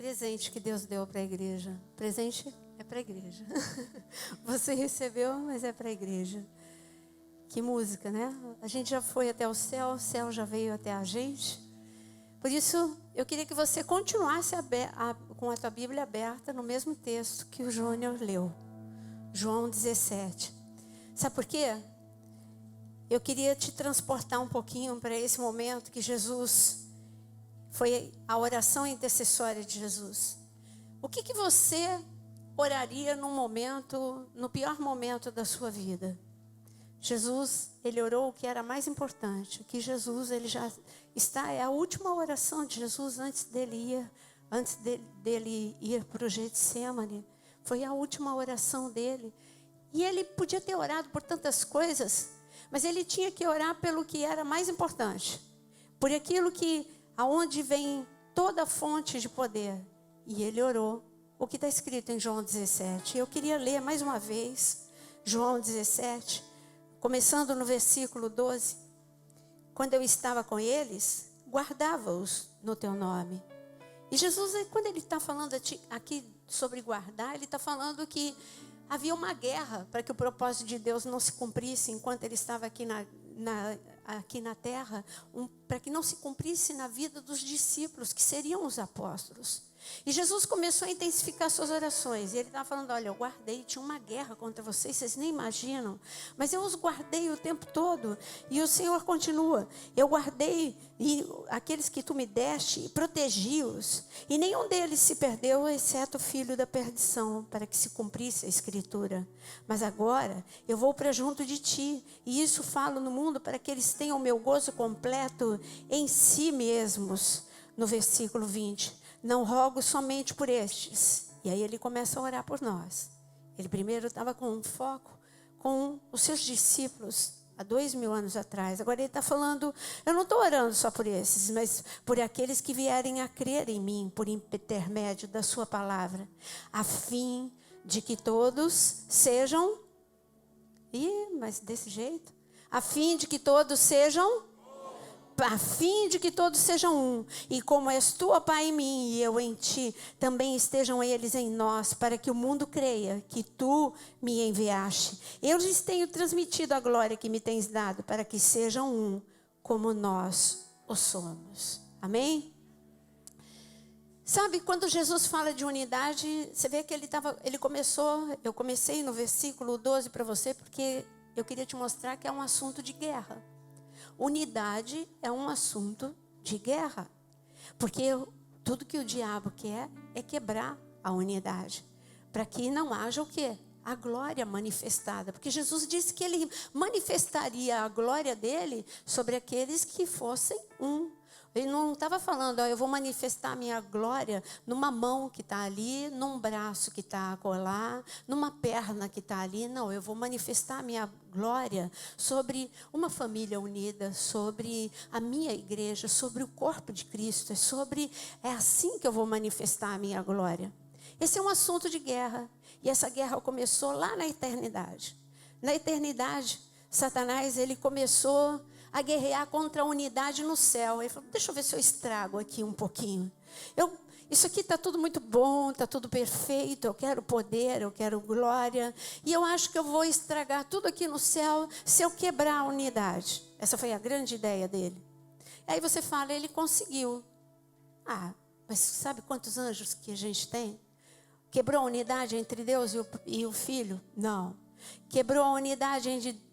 presente que Deus deu para a igreja. Presente é para a igreja. Você recebeu, mas é para a igreja. Que música, né? A gente já foi até o céu já veio até a gente. Por isso, eu queria que você continuasse com a tua Bíblia aberta no mesmo texto que o Júnior leu. João 17. Sabe por quê? Eu queria te transportar um pouquinho para esse momento que Jesus... Foi a oração intercessória de Jesus. O que você oraria no pior momento da sua vida? Jesus, ele orou o que era mais importante. Que Jesus, ele já está, é a última oração de Jesus antes dele ir para o Getsemane. Foi a última oração dele. E ele podia ter orado por tantas coisas, mas ele tinha que orar pelo que era mais importante. Por aquilo aonde vem toda a fonte de poder. E ele orou o que está escrito em João 17. Eu queria ler mais uma vez João 17, começando no versículo 12. Quando eu estava com eles, guardava-os no teu nome. E Jesus, quando ele está falando aqui sobre guardar, ele está falando que havia uma guerra para que o propósito de Deus não se cumprisse enquanto ele estava aqui na terra, para que não se cumprisse na vida dos discípulos, que seriam os apóstolos. E Jesus começou a intensificar suas orações. E ele estava falando, olha, eu guardei, tinha uma guerra contra vocês nem imaginam. Mas eu os guardei o tempo todo. E o Senhor continua, eu guardei aqueles que tu me deste e protegi-os. E nenhum deles se perdeu, exceto o filho da perdição, para que se cumprisse a Escritura. Mas agora eu vou para junto de ti. E isso falo no mundo para que eles tenham o meu gozo completo em si mesmos. No versículo 20. Não rogo somente por estes. E aí ele começa a orar por nós. Ele primeiro estava com um foco com os seus discípulos há 2000 anos atrás. Agora ele está falando, eu não estou orando só por esses, mas por aqueles que vierem a crer em mim, por intermédio da sua palavra, a fim de que todos sejam... mas desse jeito? A fim de que todos sejam... a fim de que todos sejam um, e como és tu, ó Pai, em mim e eu em ti, também estejam eles em nós, para que o mundo creia que tu me enviaste. Eu lhes tenho transmitido a glória que me tens dado, para que sejam um, como nós o somos. Amém? Sabe, quando Jesus fala de unidade, você vê que eu comecei no versículo 12 para você, porque eu queria te mostrar que é um assunto de guerra. Unidade é um assunto de guerra, porque tudo que o diabo quer é quebrar a unidade, para que não haja o quê? A glória manifestada, porque Jesus disse que ele manifestaria a glória dele sobre aqueles que fossem um. Ele não estava falando, eu vou manifestar a minha glória numa mão que está ali, num braço que está acolá, numa perna que está ali. Não, eu vou manifestar a minha glória sobre uma família unida, sobre a minha igreja, sobre o corpo de Cristo. É assim que eu vou manifestar a minha glória. Esse é um assunto de guerra. E essa guerra começou lá na eternidade. Na eternidade, Satanás, ele começou a guerrear contra a unidade no céu. Ele falou, deixa eu ver se eu estrago aqui um pouquinho. Isso aqui está tudo muito bom, está tudo perfeito, eu quero poder, eu quero glória. E eu acho que eu vou estragar tudo aqui no céu se eu quebrar a unidade. Essa foi a grande ideia dele. Aí você fala, ele conseguiu. Mas sabe quantos anjos que a gente tem? Quebrou a unidade entre Deus e o Filho? Não. Quebrou a unidade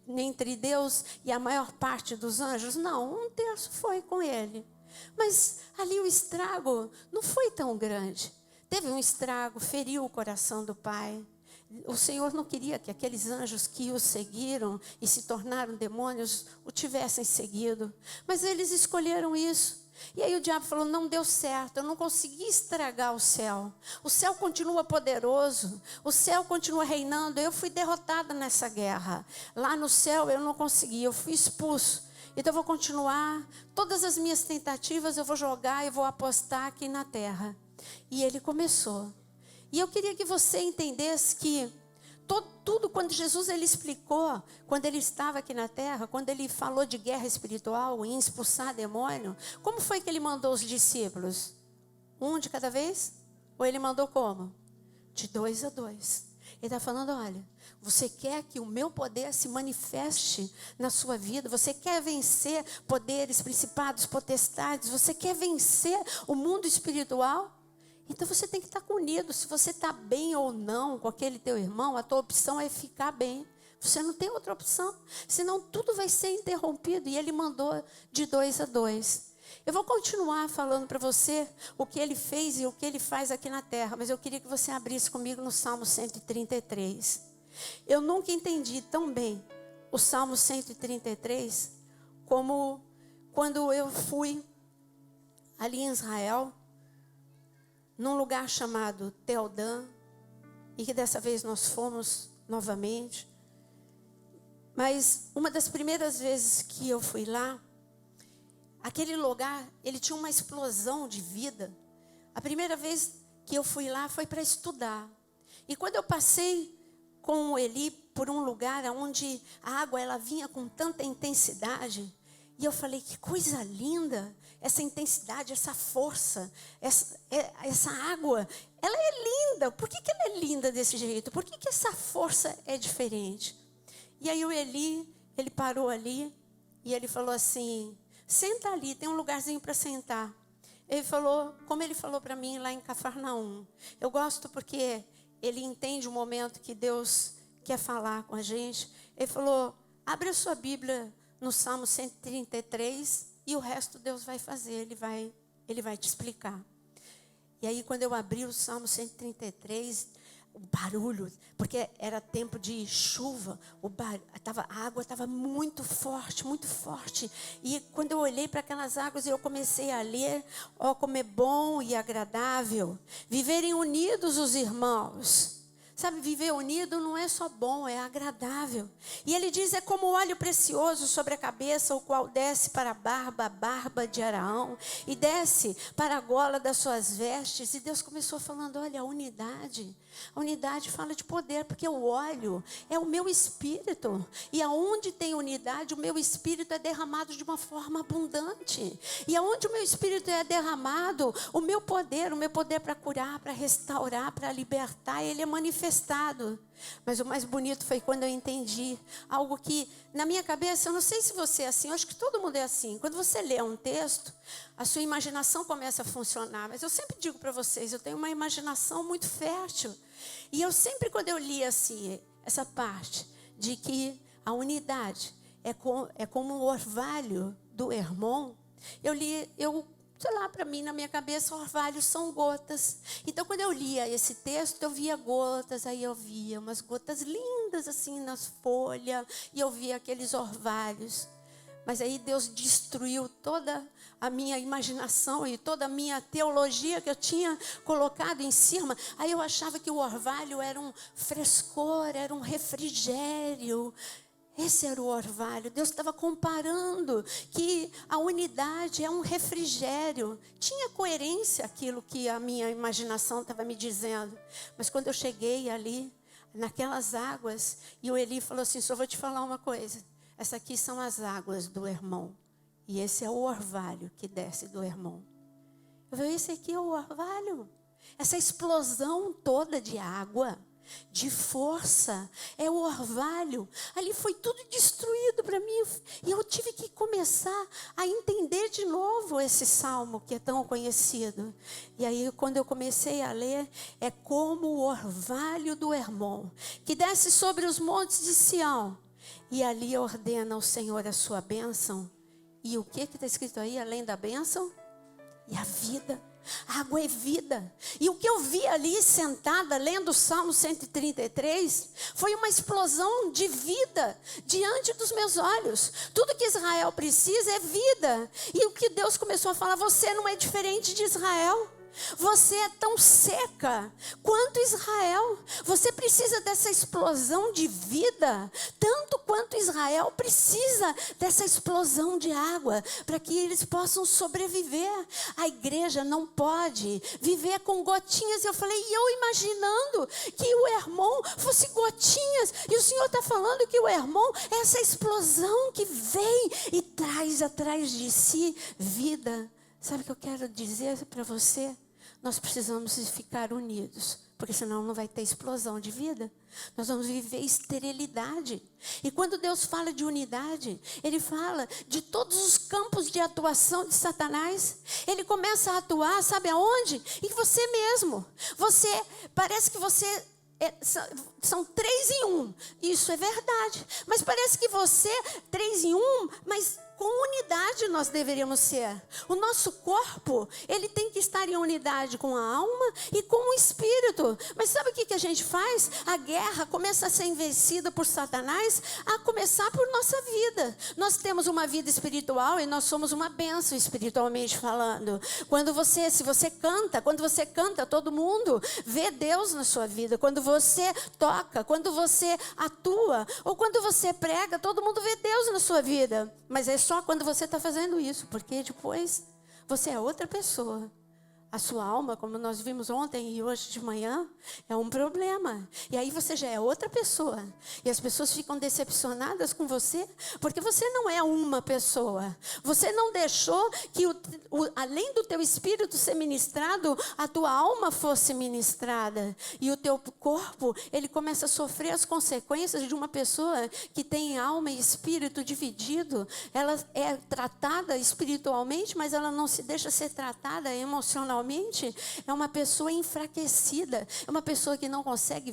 entre Deus e a maior parte dos anjos? Não, 1/3 foi com ele. Mas ali o estrago não foi tão grande. Teve um estrago, feriu o coração do Pai. O Senhor não queria que aqueles anjos que o seguiram e se tornaram demônios o tivessem seguido. Mas eles escolheram isso. E aí o diabo falou, não deu certo, eu não consegui estragar o céu. O céu continua poderoso, o céu continua reinando. Eu fui derrotada nessa guerra. Lá no céu eu não consegui, eu fui expulso. Então eu vou continuar, todas as minhas tentativas eu vou jogar e vou apostar aqui na terra. E ele começou. E eu queria que você entendesse que tudo quando Jesus ele explicou, quando ele estava aqui na terra, quando ele falou de guerra espiritual, em expulsar demônio, como foi que ele mandou os discípulos? Um de cada vez? Ou ele mandou como? De 2 a 2. Ele está falando, olha, você quer que o meu poder se manifeste na sua vida? Você quer vencer poderes, principados, potestades? Você quer vencer o mundo espiritual? Então você tem que estar unido. Se você está bem ou não com aquele teu irmão, a tua opção é ficar bem. Você não tem outra opção. Senão tudo vai ser interrompido. E ele mandou de 2 a 2. Eu vou continuar falando para você o que ele fez e o que ele faz aqui na terra. Mas eu queria que você abrisse comigo no Salmo 133. Eu nunca entendi tão bem o Salmo 133 como quando eu fui ali em Israel, num lugar chamado Teldã, e que dessa vez nós fomos novamente. Mas uma das primeiras vezes que eu fui lá, aquele lugar, ele tinha uma explosão de vida. A primeira vez que eu fui lá foi para estudar. E quando eu passei com o Eli por um lugar onde a água ela vinha com tanta intensidade, e eu falei, que coisa linda, essa intensidade, essa força, essa água, ela é linda. Por que ela é linda desse jeito? Por que essa força é diferente? E aí o Eli, ele parou ali e ele falou assim, senta ali, tem um lugarzinho para sentar. Ele falou, como ele falou para mim lá em Cafarnaum. Eu gosto porque ele entende o momento que Deus quer falar com a gente. Ele falou, abre a sua Bíblia no Salmo 133 e o resto Deus vai fazer, ele vai te explicar. E aí quando eu abri o Salmo 133, o barulho, porque era tempo de chuva, a água estava muito forte, muito forte. E quando eu olhei para aquelas águas, eu comecei a ler, ó, como é bom e agradável viverem unidos os irmãos. Sabe, viver unido não é só bom, é agradável. E ele diz, é como óleo precioso sobre a cabeça, o qual desce para a barba de Araão, e desce para a gola das suas vestes. E Deus começou falando, olha, a unidade fala de poder, porque o óleo é o meu espírito. E aonde tem unidade, o meu espírito é derramado de uma forma abundante. E aonde o meu espírito é derramado, o meu poder para curar, para restaurar, para libertar, ele é manifestado. Mas o mais bonito foi quando eu entendi algo que na minha cabeça, eu não sei se você é assim, eu acho que todo mundo é assim. Quando você lê um texto, a sua imaginação começa a funcionar. Mas eu sempre digo para vocês, eu tenho uma imaginação muito fértil. E eu sempre, quando eu li assim, essa parte de que a unidade é como o orvalho do Hermon, sei lá, para mim, na minha cabeça, orvalhos são gotas. Então, quando eu lia esse texto, eu via gotas, aí eu via umas gotas lindas, assim, nas folhas, e eu via aqueles orvalhos. Mas aí Deus destruiu toda a minha imaginação e toda a minha teologia que eu tinha colocado em cima. Aí eu achava que o orvalho era um frescor, era um refrigério. Esse era o orvalho. Deus estava comparando que a unidade é um refrigério. Tinha coerência aquilo que a minha imaginação estava me dizendo. Mas quando eu cheguei ali, naquelas águas, e o Eli falou assim, só vou te falar uma coisa. Essas aqui são as águas do Hermon. E esse é o orvalho que desce do Hermon. Eu falei, esse aqui é o orvalho. Essa explosão toda de água, de força, é o orvalho. Ali foi tudo destruído para mim. E eu tive que começar a entender de novo esse salmo que é tão conhecido. E aí quando eu comecei a ler, é como o orvalho do Hermon, que desce sobre os montes de Sião. E ali ordena ao Senhor a sua bênção. E o que está escrito aí, além da bênção? E a vida. A água é vida. E o que eu vi ali sentada, lendo o Salmo 133, foi uma explosão de vida diante dos meus olhos. Tudo que Israel precisa é vida. E o que Deus começou a falar, você não é diferente de Israel. Você é tão seca quanto Israel. Você precisa dessa explosão de vida, tanto quanto Israel precisa dessa explosão de água, para que eles possam sobreviver. A igreja não pode viver com gotinhas. Eu falei, e eu imaginando que o Hermon fosse gotinhas, e o Senhor está falando que o Hermon é essa explosão que vem e traz atrás de si vida. Sabe o que eu quero dizer para você? nós precisamos ficar unidos, porque senão não vai ter explosão de vida. Nós vamos viver esterilidade. E quando Deus fala de unidade, Ele fala de todos os campos de atuação de Satanás. Ele começa a atuar, sabe aonde? Em você mesmo. Parece que você... são 3 em 1, isso é verdade, mas parece que você, 3 em 1, mas com unidade nós deveríamos ser. O nosso corpo, ele tem que estar em unidade com a alma e com o espírito. Mas sabe o que a gente faz? A guerra começa a ser vencida por Satanás, a começar por nossa vida. Nós temos uma vida espiritual e nós somos uma bênção espiritualmente falando. Se você canta, todo mundo vê Deus na sua vida. Quando você toca, quando você atua, ou quando você prega, todo mundo vê Deus na sua vida. Mas é só quando você está fazendo isso, porque depois você é outra pessoa. A sua alma, como nós vimos ontem e hoje de manhã, é um problema. E aí você já é outra pessoa. E as pessoas ficam decepcionadas com você, porque você não é uma pessoa. Você não deixou que, além do teu espírito ser ministrado, a tua alma fosse ministrada. E o teu corpo, ele começa a sofrer as consequências de uma pessoa que tem alma e espírito dividido. Ela é tratada espiritualmente, mas ela não se deixa ser tratada emocionalmente. É uma pessoa enfraquecida, é uma pessoa que não consegue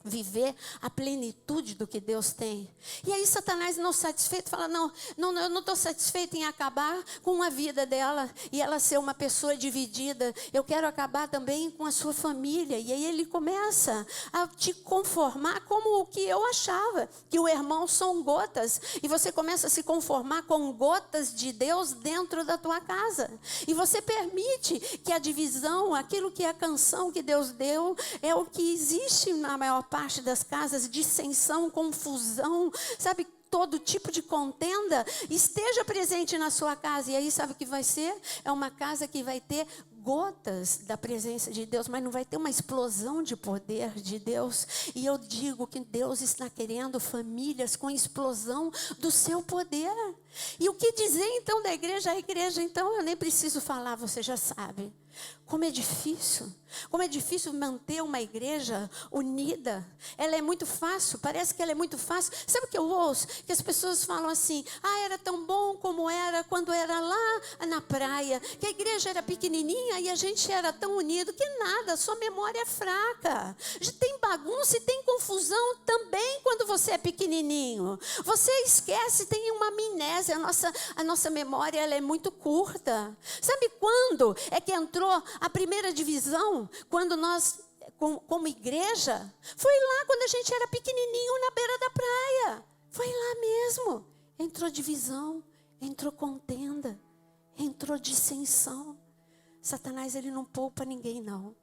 viver a plenitude do que Deus tem. E aí Satanás, não satisfeito, fala, não, eu não estou satisfeito em acabar com a vida dela e ela ser uma pessoa dividida. Eu quero acabar também com a sua família. E aí ele começa a te conformar como o que eu achava, que o irmão são gotas. E você começa a se conformar com gotas de Deus dentro da tua casa. E você permite que a divisão, aquilo que é a canção que Deus deu, é o que existe na maior parte das casas, dissensão, confusão, sabe, todo tipo de contenda esteja presente na sua casa. E aí sabe o que vai ser? É uma casa que vai ter gotas da presença de Deus, mas não vai ter uma explosão de poder de Deus. E eu digo que Deus está querendo famílias com explosão do seu poder. E o que dizer então da igreja? A igreja, então, eu nem preciso falar, você já sabe. Como é difícil manter uma igreja unida. Ela é muito fácil, parece que ela é muito fácil. Sabe o que eu ouço? Que as pessoas falam assim, era tão bom como era quando era lá na praia, que a igreja era pequenininha e a gente era tão unido, que nada, sua memória é fraca. Tem bagunça e tem confusão também quando você é pequenininho. Você esquece, tem uma amnésia, a nossa memória ela é muito curta. Sabe quando é que entrou a primeira divisão, quando nós, como igreja, foi lá quando a gente era pequenininho na beira da praia. Foi lá mesmo. Entrou divisão, entrou contenda, entrou dissensão. Satanás, ele não poupa ninguém, não.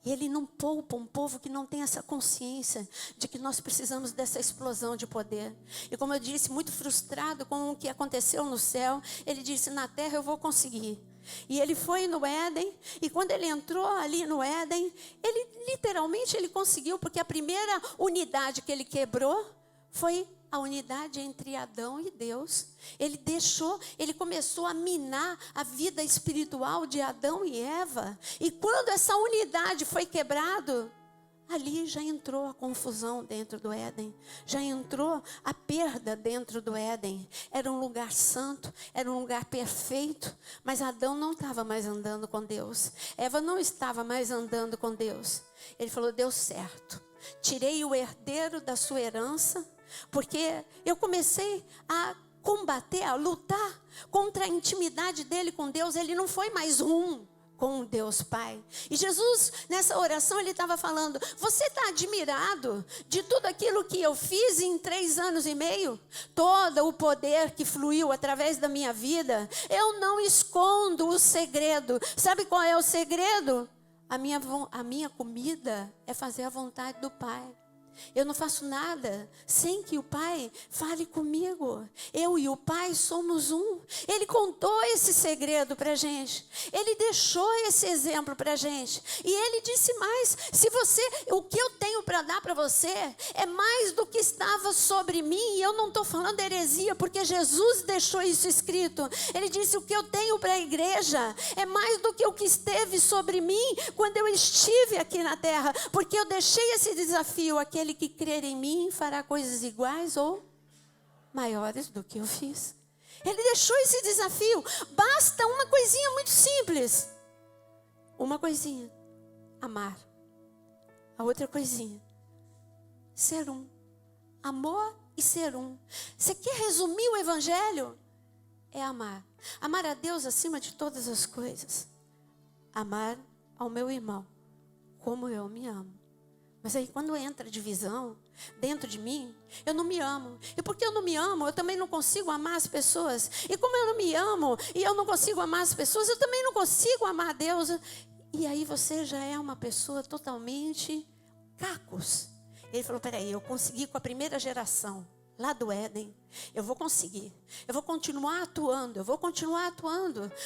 E ele não poupa um povo que não tem essa consciência de que nós precisamos dessa explosão de poder. E como eu disse, muito frustrado com o que aconteceu no céu, ele disse, na terra eu vou conseguir. E ele foi no Éden, e quando ele entrou ali no Éden, ele conseguiu, porque a primeira unidade que ele quebrou foi a unidade entre Adão e Deus. Ele começou a minar a vida espiritual de Adão e Eva. E quando essa unidade foi quebrada, ali já entrou a confusão dentro do Éden. Já entrou a perda dentro do Éden. Era um lugar santo, era um lugar perfeito. Mas Adão não estava mais andando com Deus. Eva não estava mais andando com Deus. Ele falou, deu certo. Tirei o herdeiro da sua herança, porque eu comecei a combater, a lutar contra a intimidade dele com Deus. Ele não foi mais com Deus Pai. E Jesus, nessa oração, ele estava falando, você está admirado de tudo aquilo que eu fiz em 3 anos e meio? Todo o poder que fluiu através da minha vida. Eu não escondo o segredo. Sabe qual é o segredo? A minha comida é fazer a vontade do Pai. Eu não faço nada sem que o Pai fale comigo. Eu e o Pai somos um. Ele contou esse segredo para a gente. Ele deixou esse exemplo para a gente. E ele disse mais: o que eu tenho para dar para você é mais do que estava sobre mim. E eu não estou falando heresia, porque Jesus deixou isso escrito. Ele disse: o que eu tenho para a igreja é mais do que o que esteve sobre mim quando eu estive aqui na terra. Porque eu deixei esse desafio: aquele que crer em mim fará coisas iguais ou maiores do que eu fiz. Ele deixou esse desafio. Basta uma coisinha muito simples. Uma coisinha: amar. A outra coisinha: ser um. Amor e ser um. Você quer resumir o evangelho? É amar. Amar a Deus acima de todas as coisas. Amar ao meu irmão como eu me amo. Mas aí quando entra divisão dentro de mim, eu não me amo. E porque eu não me amo, eu também não consigo amar as pessoas. E como eu não me amo e eu não consigo amar as pessoas, eu também não consigo amar a Deus. E aí você já é uma pessoa totalmente cacos. Ele falou: peraí, eu consegui com a primeira geração lá do Éden, eu vou conseguir, eu vou continuar atuando,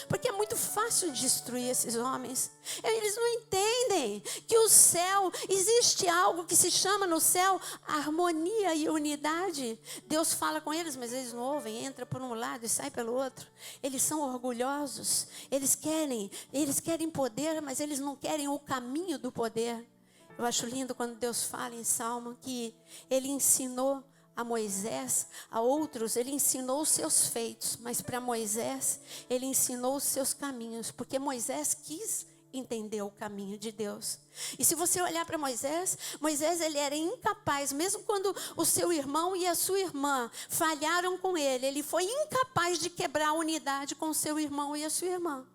porque é muito fácil destruir esses homens. Eles não entendem que o céu, existe algo que se chama no céu harmonia e unidade. Deus fala com eles, mas eles não ouvem, entra por um lado e sai pelo outro. Eles são orgulhosos, eles querem poder, mas eles não querem o caminho do poder. Eu acho lindo quando Deus fala em Salmo que Ele ensinou a Moisés, a outros Ele ensinou os seus feitos, mas para Moisés Ele ensinou os seus caminhos, porque Moisés quis entender o caminho de Deus. E se você olhar para Moisés, ele era incapaz, mesmo quando o seu irmão e a sua irmã falharam com ele foi incapaz de quebrar a unidade com o seu irmão e a sua irmã.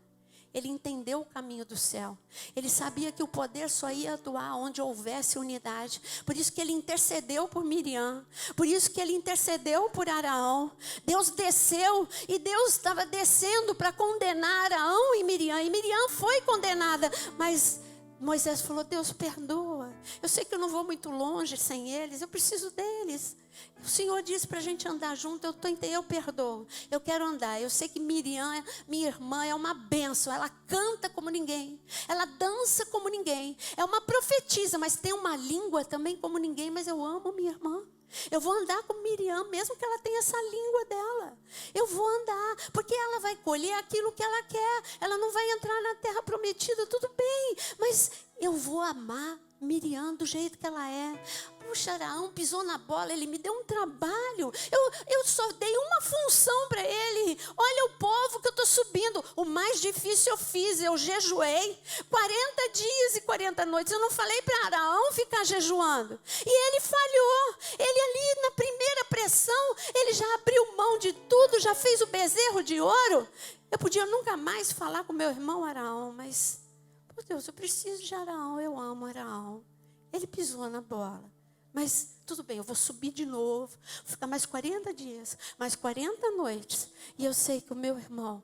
Ele entendeu o caminho do céu. Ele sabia que o poder só ia atuar onde houvesse unidade. Por isso que ele intercedeu por Miriam. Por isso que ele intercedeu por Araão. Deus desceu e Deus estava descendo para condenar Araão e Miriam. E Miriam foi condenada, mas Moisés falou: Deus, perdoa. Eu sei que eu não vou muito longe sem eles, eu preciso deles. O Senhor disse para a gente andar junto, eu perdoo, eu quero andar. Eu sei que Miriam, minha irmã, é uma bênção. Ela canta como ninguém, ela dança como ninguém, é uma profetisa, mas tem uma língua também como ninguém. Mas eu amo minha irmã. Eu vou andar com Miriam, mesmo que ela tenha essa língua dela. Eu vou andar, porque ela vai colher aquilo que ela quer. Ela não vai entrar na terra prometida, tudo bem, mas eu vou amar Miriam do jeito que ela é. Puxa, Araão pisou na bola, ele me deu um trabalho. Eu só dei uma função para ele. Olha o povo que eu estou subindo. O mais difícil eu fiz, eu jejuei 40 dias e 40 noites. Eu não falei para Araão ficar jejuando. E ele falhou. Ele ali na primeira pressão, ele já abriu mão de tudo, já fez o bezerro de ouro. Eu podia nunca mais falar com meu irmão Araão, mas, por Deus, eu preciso de Araão, eu amo Araão. Ele pisou na bola. Mas tudo bem, eu vou subir de novo, vou ficar mais 40 dias, mais 40 noites. E eu sei que o meu irmão,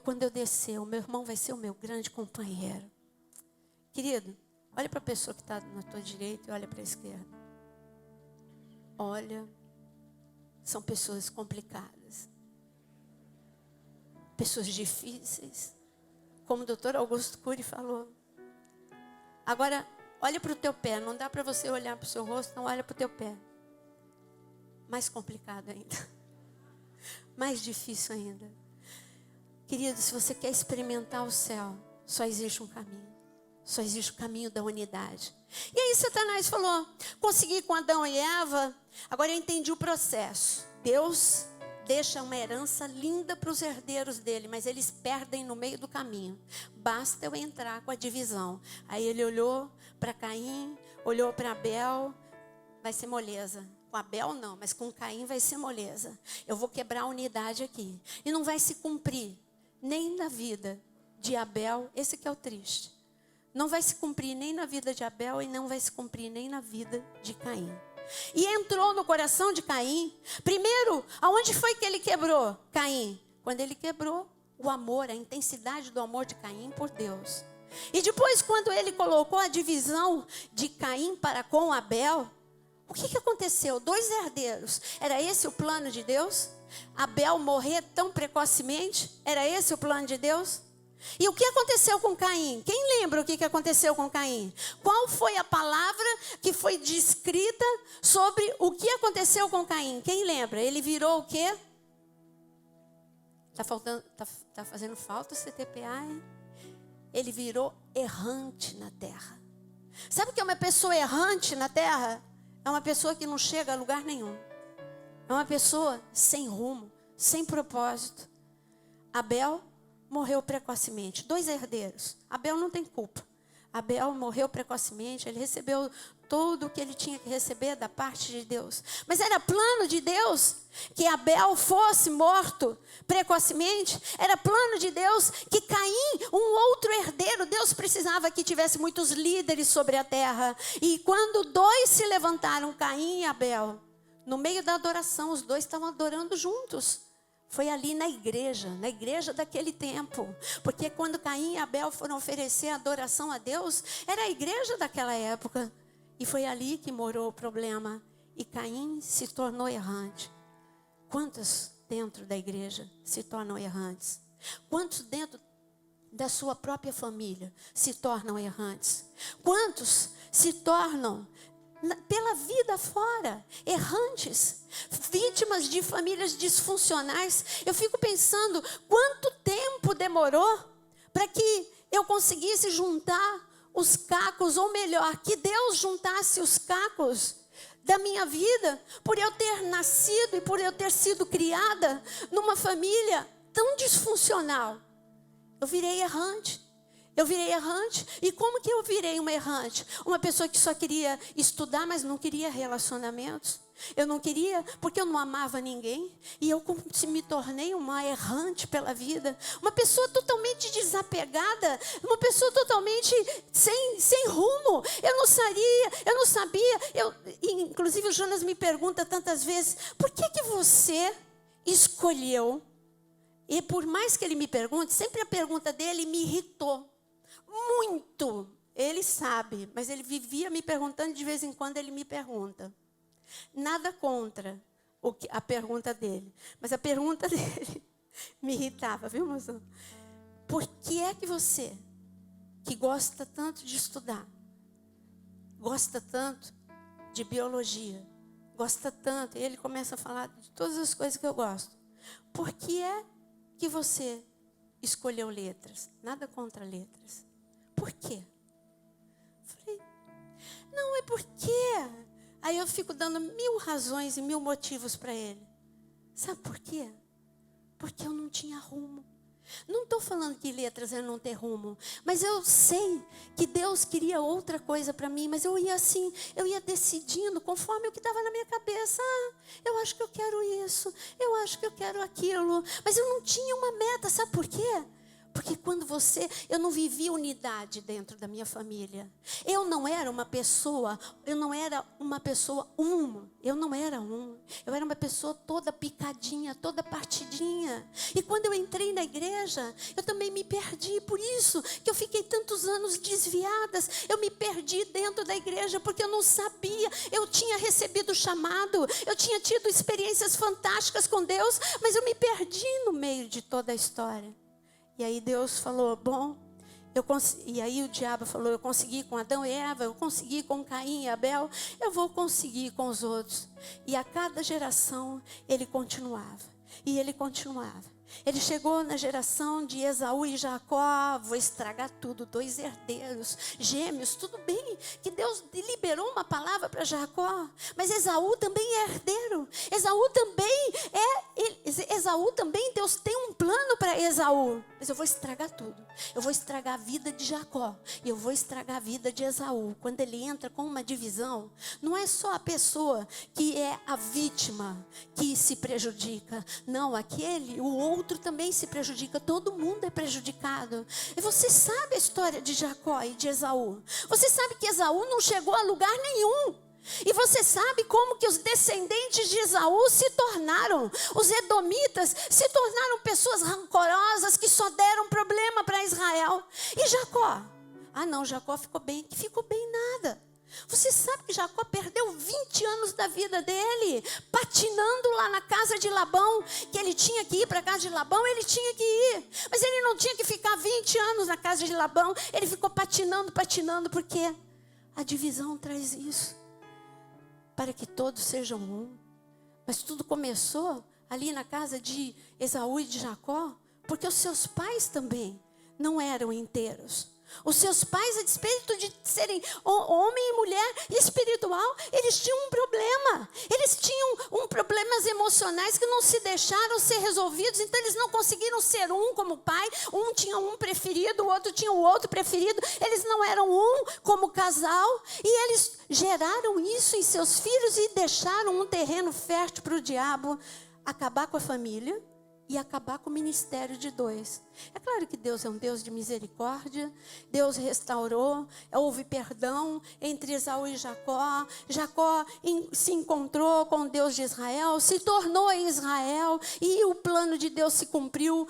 quando eu descer, o meu irmão vai ser o meu grande companheiro. Querido, olha para a pessoa que está na tua direita e olha para a esquerda. Olha, são pessoas complicadas. Pessoas difíceis. Como o doutor Augusto Cury falou. Agora, olha para o teu pé. Não dá para você olhar para o seu rosto, não olha para o teu pé. Mais complicado ainda. Mais difícil ainda. Querido, se você quer experimentar o céu, só existe um caminho. Só existe o caminho da unidade. E aí Satanás falou: consegui com Adão e Eva, agora eu entendi o processo. Deus deixa uma herança linda para os herdeiros dele, mas eles perdem no meio do caminho. Basta eu entrar com a divisão. Aí ele olhou para Caim, olhou para Abel, vai ser moleza. Com Abel não, mas com Caim vai ser moleza. Eu vou quebrar a unidade aqui. E não vai se cumprir nem na vida de Abel, esse que é o triste. Não vai se cumprir nem na vida de Abel e não vai se cumprir nem na vida de Caim. E entrou no coração de Caim. Primeiro, aonde foi que ele quebrou Caim? Quando ele quebrou o amor, a intensidade do amor de Caim por Deus. E depois, quando ele colocou a divisão de Caim para com Abel, O que aconteceu? 2 herdeiros. Era esse o plano de Deus? Abel morrer tão precocemente? Era esse o plano de Deus? E o que aconteceu com Caim? Quem lembra o que aconteceu com Caim? Qual foi a palavra que foi descrita sobre o que aconteceu com Caim? Quem lembra? Ele virou o quê? Tá fazendo falta o CTPA, hein? Ele virou errante na terra. Sabe o que é uma pessoa errante na terra? É uma pessoa que não chega a lugar nenhum. É uma pessoa sem rumo, sem propósito. Abel morreu precocemente. 2 herdeiros. Abel não tem culpa. Abel morreu precocemente. Ele recebeu tudo o que ele tinha que receber da parte de Deus. Mas era plano de Deus que Abel fosse morto precocemente. Era plano de Deus que Caim, um outro herdeiro, Deus precisava que tivesse muitos líderes sobre a terra. E quando 2 se levantaram, Caim e Abel, no meio da adoração, os 2 estavam adorando juntos. Foi ali na igreja daquele tempo. Porque quando Caim e Abel foram oferecer adoração a Deus, era a igreja daquela época. E foi ali que morou o problema. E Caim se tornou errante. Quantos dentro da igreja se tornam errantes? Quantos dentro da sua própria família se tornam errantes? Quantos se tornam pela vida fora, errantes, vítimas de famílias disfuncionais? Eu fico pensando, quanto tempo demorou para que eu conseguisse juntar os cacos, ou melhor, que Deus juntasse os cacos da minha vida, por eu ter nascido e por eu ter sido criada numa família tão disfuncional. Eu virei errante. E como que eu virei uma errante? Uma pessoa que só queria estudar, mas não queria relacionamentos. Eu não queria, porque eu não amava ninguém. E eu me tornei uma errante pela vida. Uma pessoa totalmente desapegada. Uma pessoa totalmente sem rumo. Eu não sabia. Inclusive o Jonas me pergunta tantas vezes, por que você escolheu? E por mais que ele me pergunte, sempre a pergunta dele me irritou. Muito. Ele sabe, mas ele vivia me perguntando, de vez em quando ele me pergunta. Nada contra a pergunta dele, mas a pergunta dele me irritava, viu, moção? Por que é que você, que gosta tanto de estudar, gosta tanto de biologia, gosta tanto, e ele começa a falar de todas as coisas que eu gosto, por que é que você escolheu letras? Nada contra letras. Por quê? Falei, não, é porque... Aí eu fico dando 1000 razões e 1000 motivos para ele. Sabe por quê? Porque eu não tinha rumo. Não estou falando que letras é não ter rumo, mas eu sei que Deus queria outra coisa para mim, mas eu ia assim, eu ia decidindo conforme o que estava na minha cabeça. Eu acho que eu quero isso, eu acho que eu quero aquilo, mas eu não tinha uma meta, sabe por quê? Porque eu não vivia unidade dentro da minha família. Eu não era uma pessoa Eu era uma pessoa toda picadinha, toda partidinha. E quando eu entrei na igreja, eu também me perdi. Por isso que eu fiquei tantos anos desviadas. Eu me perdi dentro da igreja porque eu não sabia. Eu tinha recebido o chamado, eu tinha tido experiências fantásticas com Deus, mas eu me perdi no meio de toda a história. E aí Deus falou, e aí o diabo falou, eu consegui com Adão e Eva, eu consegui com Caim e Abel, eu vou conseguir com os outros. E a cada geração ele continuava, e ele continuava. Ele chegou na geração de Esaú e Jacó, vou estragar tudo, 2 herdeiros, gêmeos, tudo bem, que Deus liberou uma palavra para Jacó, mas Esaú também é herdeiro, Esaú também, Deus tem um plano para Esaú, mas eu vou estragar tudo, eu vou estragar a vida de Jacó, e eu vou estragar a vida de Esaú. Quando ele entra com uma divisão, não é só a pessoa que é a vítima que se prejudica, não, o outro também se prejudica, todo mundo é prejudicado. E você sabe a história de Jacó e de Esaú. Você sabe que Esaú não chegou a lugar nenhum. E você sabe como que os descendentes de Esaú se tornaram, os edomitas se tornaram pessoas rancorosas que só deram problema para Israel. E Jacó? Jacó ficou bem nada. Você sabe que Jacó perdeu 20 anos da vida dele, patinando lá na casa de Labão, que ele tinha que ir para a casa de Labão, ele tinha que ir. Mas ele não tinha que ficar 20 anos na casa de Labão, ele ficou patinando, porque a divisão traz isso, para que todos sejam um. Mas tudo começou ali na casa de Esaú e de Jacó, porque os seus pais também não eram inteiros. Os seus pais, a despeito de serem homem e mulher espiritual, eles tinham um problema. Eles tinham problemas emocionais que não se deixaram ser resolvidos. Então eles não conseguiram ser um como pai. Um tinha um preferido, o outro tinha o outro preferido. Eles não eram um como casal. E eles geraram isso em seus filhos e deixaram um terreno fértil para o diabo acabar com a família e acabar com o ministério de dois. É claro que Deus é um Deus de misericórdia. Deus restaurou, houve perdão entre Esaú e Jacó. Jacó se encontrou com o Deus de Israel, se tornou em Israel, e o plano de Deus se cumpriu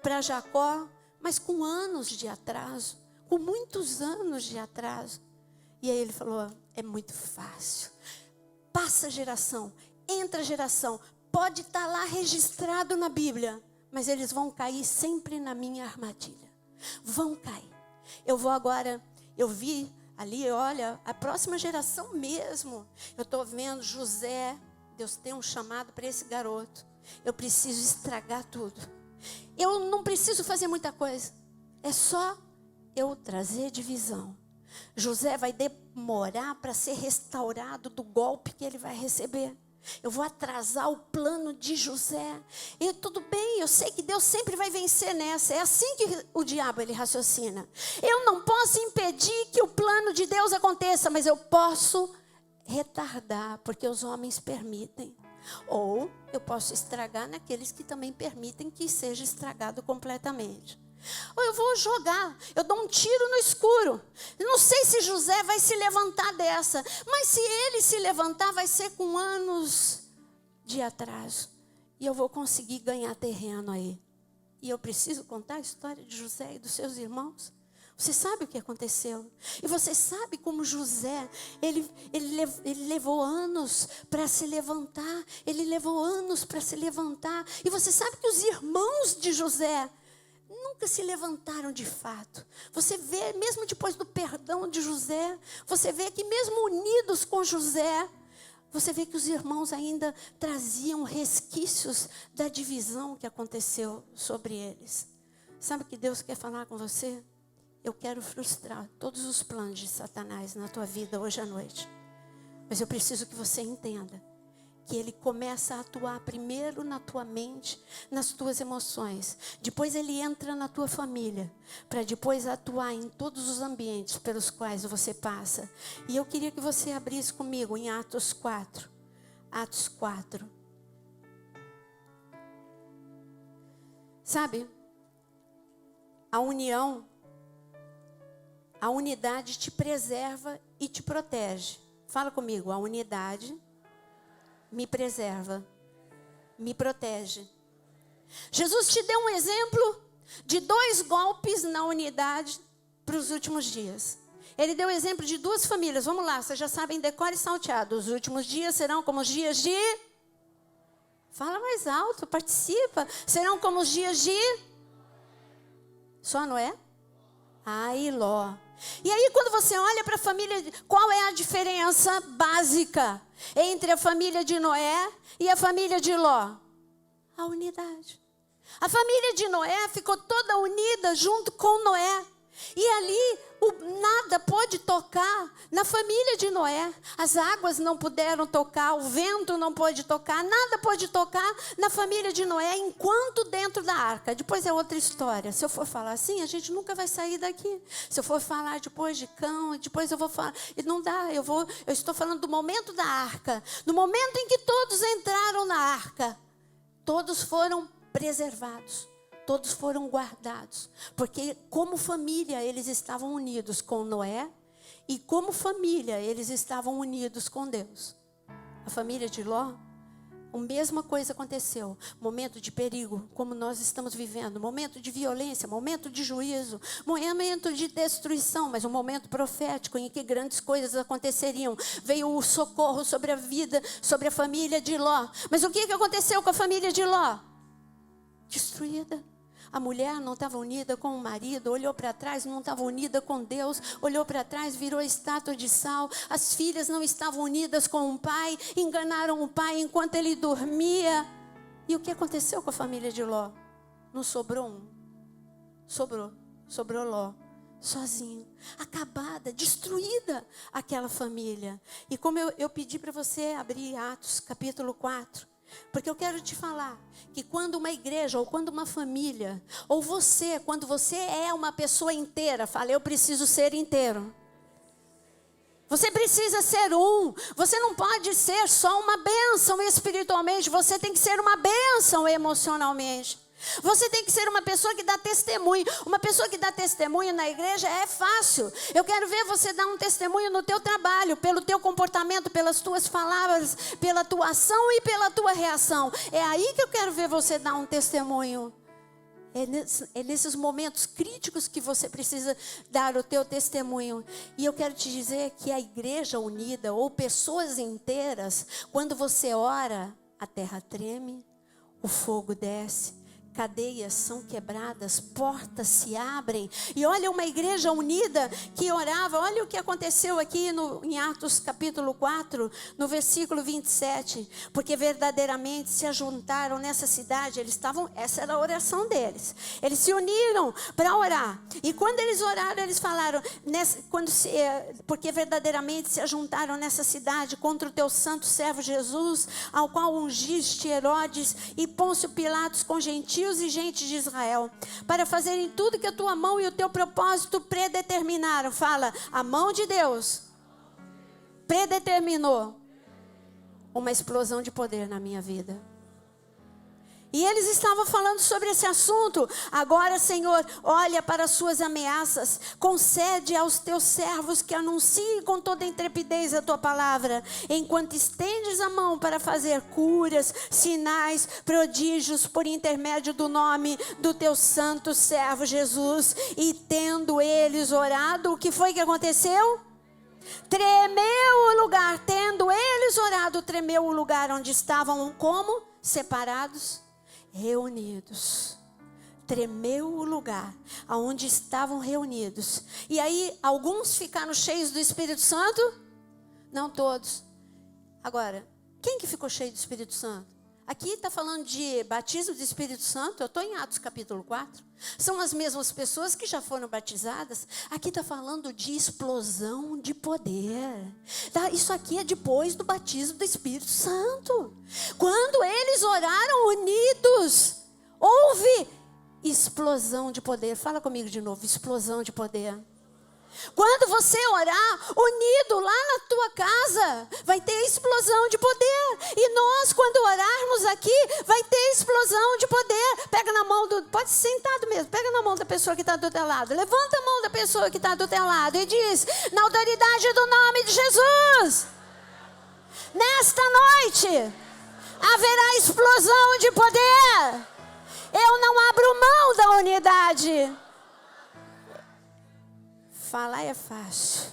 para Jacó, mas com anos de atraso, com muitos anos de atraso. E aí ele falou, é muito fácil. Passa geração, entra geração, pode estar lá registrado na Bíblia, mas eles vão cair sempre na minha armadilha. Vão cair. Eu vi ali, olha, a próxima geração mesmo. Eu estou vendo José, Deus tem um chamado para esse garoto. Eu preciso estragar tudo. Eu não preciso fazer muita coisa. É só eu trazer divisão. José vai demorar para ser restaurado do golpe que ele vai receber. Eu vou atrasar o plano de José. E tudo bem, eu sei que Deus sempre vai vencer nessa. É assim que o diabo ele raciocina. Eu não posso impedir que o plano de Deus aconteça, mas eu posso retardar, porque os homens permitem. Ou eu posso estragar naqueles que também permitem que seja estragado completamente. Ou eu vou jogar, eu dou um tiro no escuro. Não sei se José vai se levantar dessa, mas se ele se levantar, vai ser com anos de atraso. E eu vou conseguir ganhar terreno aí. E eu preciso contar a história de José e dos seus irmãos. Você sabe o que aconteceu. E você sabe como José, ele levou anos para se levantar. Ele levou anos para se levantar. E você sabe que os irmãos de José nunca se levantaram de fato. Você vê, mesmo depois do perdão de José, você vê que mesmo unidos com José, você vê que os irmãos ainda traziam resquícios da divisão que aconteceu sobre eles. Sabe o que Deus quer falar com você? Eu quero frustrar todos os planos de Satanás na tua vida hoje à noite. Mas eu preciso que você entenda que ele começa a atuar primeiro na tua mente, nas tuas emoções. Depois ele entra na tua família, para depois atuar em todos os ambientes pelos quais você passa. E eu queria que você abrisse comigo em Atos 4. Atos 4. Sabe, a unidade te preserva e te protege. Fala comigo, a unidade me preserva, me protege. Jesus te deu um exemplo de 2 golpes na unidade para os últimos dias. Ele deu o exemplo de 2 famílias. Vamos lá, vocês já sabem, decore e salteado. Os últimos dias serão como os dias de... Fala mais alto, participa. Serão como os dias de... Só Noé? E Ló. E aí quando você olha para a família, qual é a diferença básica entre a família de Noé e a família de Ló? A unidade. A família de Noé ficou toda unida junto com Noé. E ali nada pôde tocar na família de Noé. As águas não puderam tocar, o vento não pôde tocar, nada pôde tocar na família de Noé enquanto dentro da arca. Depois é outra história. Se eu for falar assim, a gente nunca vai sair daqui. Se eu for falar depois de cão, depois eu vou falar... Não dá, eu estou falando do momento da arca. No momento em que todos entraram na arca, todos foram preservados. Todos foram guardados, porque como família eles estavam unidos com Noé e como família eles estavam unidos com Deus. A família de Ló A mesma coisa aconteceu. Momento de perigo, como nós estamos vivendo. Momento de violência, momento de juízo. Momento de destruição, mas um momento profético em que grandes coisas aconteceriam. Veio o socorro sobre a vida, sobre a família de Ló. Mas o que aconteceu com a família de Ló? Destruída. A mulher não estava unida com o marido, olhou para trás, não estava unida com Deus, olhou para trás, virou estátua de sal. As filhas não estavam unidas com o pai, enganaram o pai enquanto ele dormia. E o que aconteceu com a família de Ló? Não sobrou um. Sobrou Ló, sozinho, acabada, destruída aquela família. E como eu pedi para você abrir Atos capítulo 4, porque eu quero te falar que quando uma igreja ou quando uma família, ou você, quando você é uma pessoa inteira, fala, eu preciso ser inteiro. Você precisa ser um. Você não pode ser só uma bênção espiritualmente, você tem que ser uma bênção emocionalmente. Você tem que ser uma pessoa que dá testemunho. Uma pessoa que dá testemunho na igreja é fácil. Eu quero ver você dar um testemunho no teu trabalho, pelo teu comportamento, pelas tuas palavras, pela tua ação e pela tua reação. É aí que eu quero ver você dar um testemunho. É nesses momentos críticos que você precisa dar o teu testemunho. E eu quero te dizer que a igreja unida, ou pessoas inteiras, quando você ora, a terra treme, o fogo desce, cadeias são quebradas, portas se abrem. E olha, uma igreja unida que orava. Olha o que aconteceu aqui em Atos capítulo 4, no versículo 27. Porque verdadeiramente se ajuntaram nessa cidade. Essa era a oração deles. Eles se uniram para orar. E quando eles oraram, eles falaram, porque verdadeiramente se ajuntaram nessa cidade contra o teu santo servo Jesus, ao qual ungiste Herodes e Pôncio Pilatos com gentios e gente de Israel, para fazerem tudo que a tua mão e o teu propósito predeterminaram. Fala, a mão de Deus predeterminou uma explosão de poder na minha vida. E eles estavam falando sobre esse assunto. Agora, Senhor, olha para as suas ameaças. Concede aos teus servos que anunciem com toda intrepidez a tua palavra, enquanto estendes a mão para fazer curas, sinais, prodígios por intermédio do nome do teu santo servo Jesus. E tendo eles orado, o que foi que aconteceu? Tremeu o lugar. Tendo eles orado, tremeu o lugar onde estavam como? Separados, reunidos. Tremeu o lugar onde estavam reunidos. E aí, alguns ficaram cheios do Espírito Santo? Não todos. Agora, quem que ficou cheio do Espírito Santo? Aqui está falando de batismo do Espírito Santo. Eu estou em Atos capítulo 4. São as mesmas pessoas que já foram batizadas. Aqui está falando de explosão de poder. Isso aqui é depois do batismo do Espírito Santo. Quando eles oraram unidos, houve explosão de poder. Fala comigo de novo, explosão de poder. Quando você orar unido lá na tua casa, vai ter explosão de poder. E nós, quando orarmos aqui, vai ter explosão de poder. Pega na mão pode ser sentado mesmo, pega na mão da pessoa que está do teu lado. Levanta a mão da pessoa que está do teu lado e diz, na autoridade do nome de Jesus, nesta noite haverá explosão de poder. Eu não abro mão da unidade. Falar é fácil,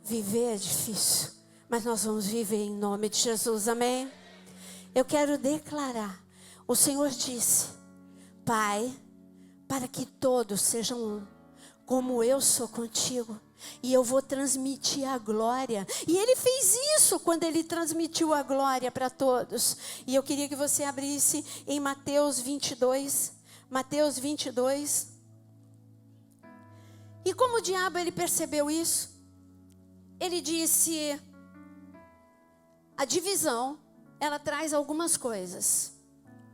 viver é difícil, mas nós vamos viver em nome de Jesus, amém? Eu quero declarar, o Senhor disse, Pai, para que todos sejam um, como eu sou contigo, e eu vou transmitir a glória. E Ele fez isso quando Ele transmitiu a glória para todos. E eu queria que você abrisse em Mateus 22, Mateus 22. E como o diabo ele percebeu isso? Ele disse, a divisão, ela traz algumas coisas.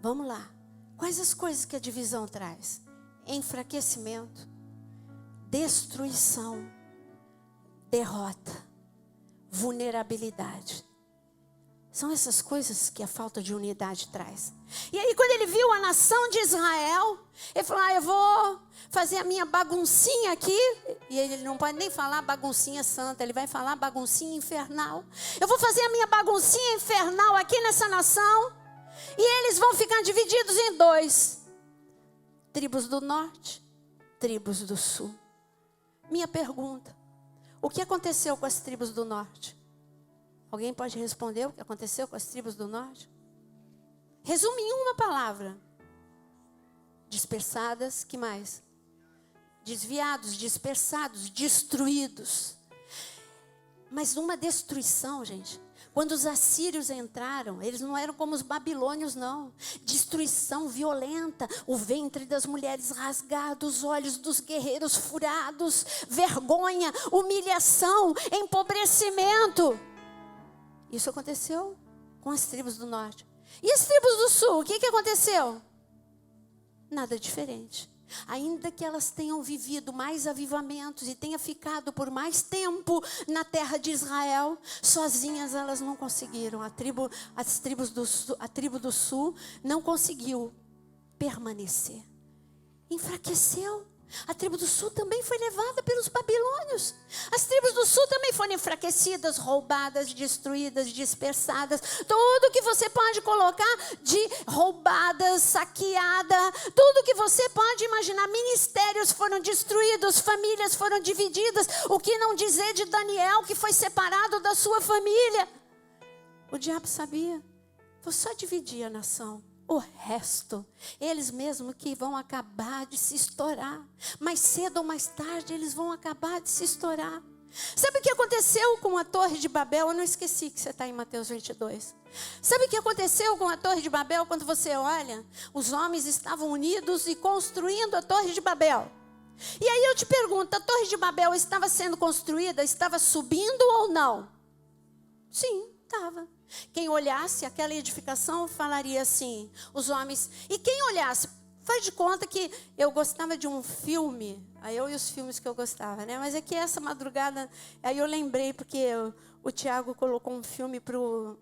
Vamos lá. Quais as coisas que a divisão traz? Enfraquecimento, destruição, derrota, vulnerabilidade. São essas coisas que a falta de unidade traz. E aí quando ele viu a nação de Israel, ele falou, eu vou fazer a minha baguncinha aqui. E ele não pode nem falar baguncinha santa, ele vai falar baguncinha infernal. Eu vou fazer a minha baguncinha infernal aqui nessa nação. E eles vão ficar divididos em 2. Tribos do norte, tribos do sul. Minha pergunta: o que aconteceu com as tribos do norte? Alguém pode responder o que aconteceu com as tribos do norte? Resume em uma palavra. Dispersadas, que mais? Desviados, dispersados, destruídos. Mas uma destruição, gente. Quando os assírios entraram, eles não eram como os babilônios, não. Destruição violenta, o ventre das mulheres rasgado, os olhos dos guerreiros furados, vergonha, humilhação, empobrecimento. Isso aconteceu com as tribos do norte. E as tribos do sul, o que aconteceu? Nada diferente. Ainda que elas tenham vivido mais avivamentos e tenha ficado por mais tempo na terra de Israel, sozinhas elas não conseguiram. A tribo do sul não conseguiu permanecer. Enfraqueceu. A tribo do sul também foi levada pelos babilônios. As tribos do sul também foram enfraquecidas, roubadas, destruídas, dispersadas. Tudo que você pode colocar de roubadas, saqueada, tudo que você pode imaginar. Ministérios foram destruídos, famílias foram divididas. O que não dizer de Daniel, que foi separado da sua família? O diabo sabia. Vou só dividir a nação. O resto, eles mesmos que vão acabar de se estourar. Mais cedo ou mais tarde, eles vão acabar de se estourar. Sabe o que aconteceu com a Torre de Babel? Eu não esqueci que você está em Mateus 22. Sabe o que aconteceu com a Torre de Babel? Quando você olha, os homens estavam unidos e construindo a Torre de Babel. E aí eu te pergunto, a Torre de Babel estava sendo construída, estava subindo ou não? Sim, estava. Quem olhasse aquela edificação falaria assim, os homens. E quem olhasse, faz de conta que eu gostava de um filme, aí eu e os filmes que eu gostava, né? Mas é que essa madrugada, aí eu lembrei, porque o Tiago colocou um filme pro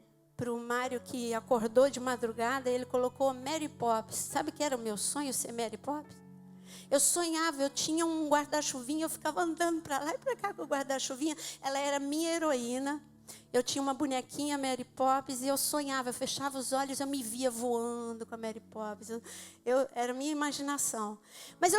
Mário que acordou de madrugada, ele colocou Mary Poppins. Sabe que era o meu sonho ser Mary Poppins? Eu sonhava, eu tinha um guarda-chuvinha, eu ficava andando para lá e para cá com o guarda-chuvinha, ela era minha heroína. Eu tinha uma bonequinha Mary Poppins e eu sonhava, eu fechava os olhos, eu me via voando com a Mary Poppins. Era a minha imaginação. Mas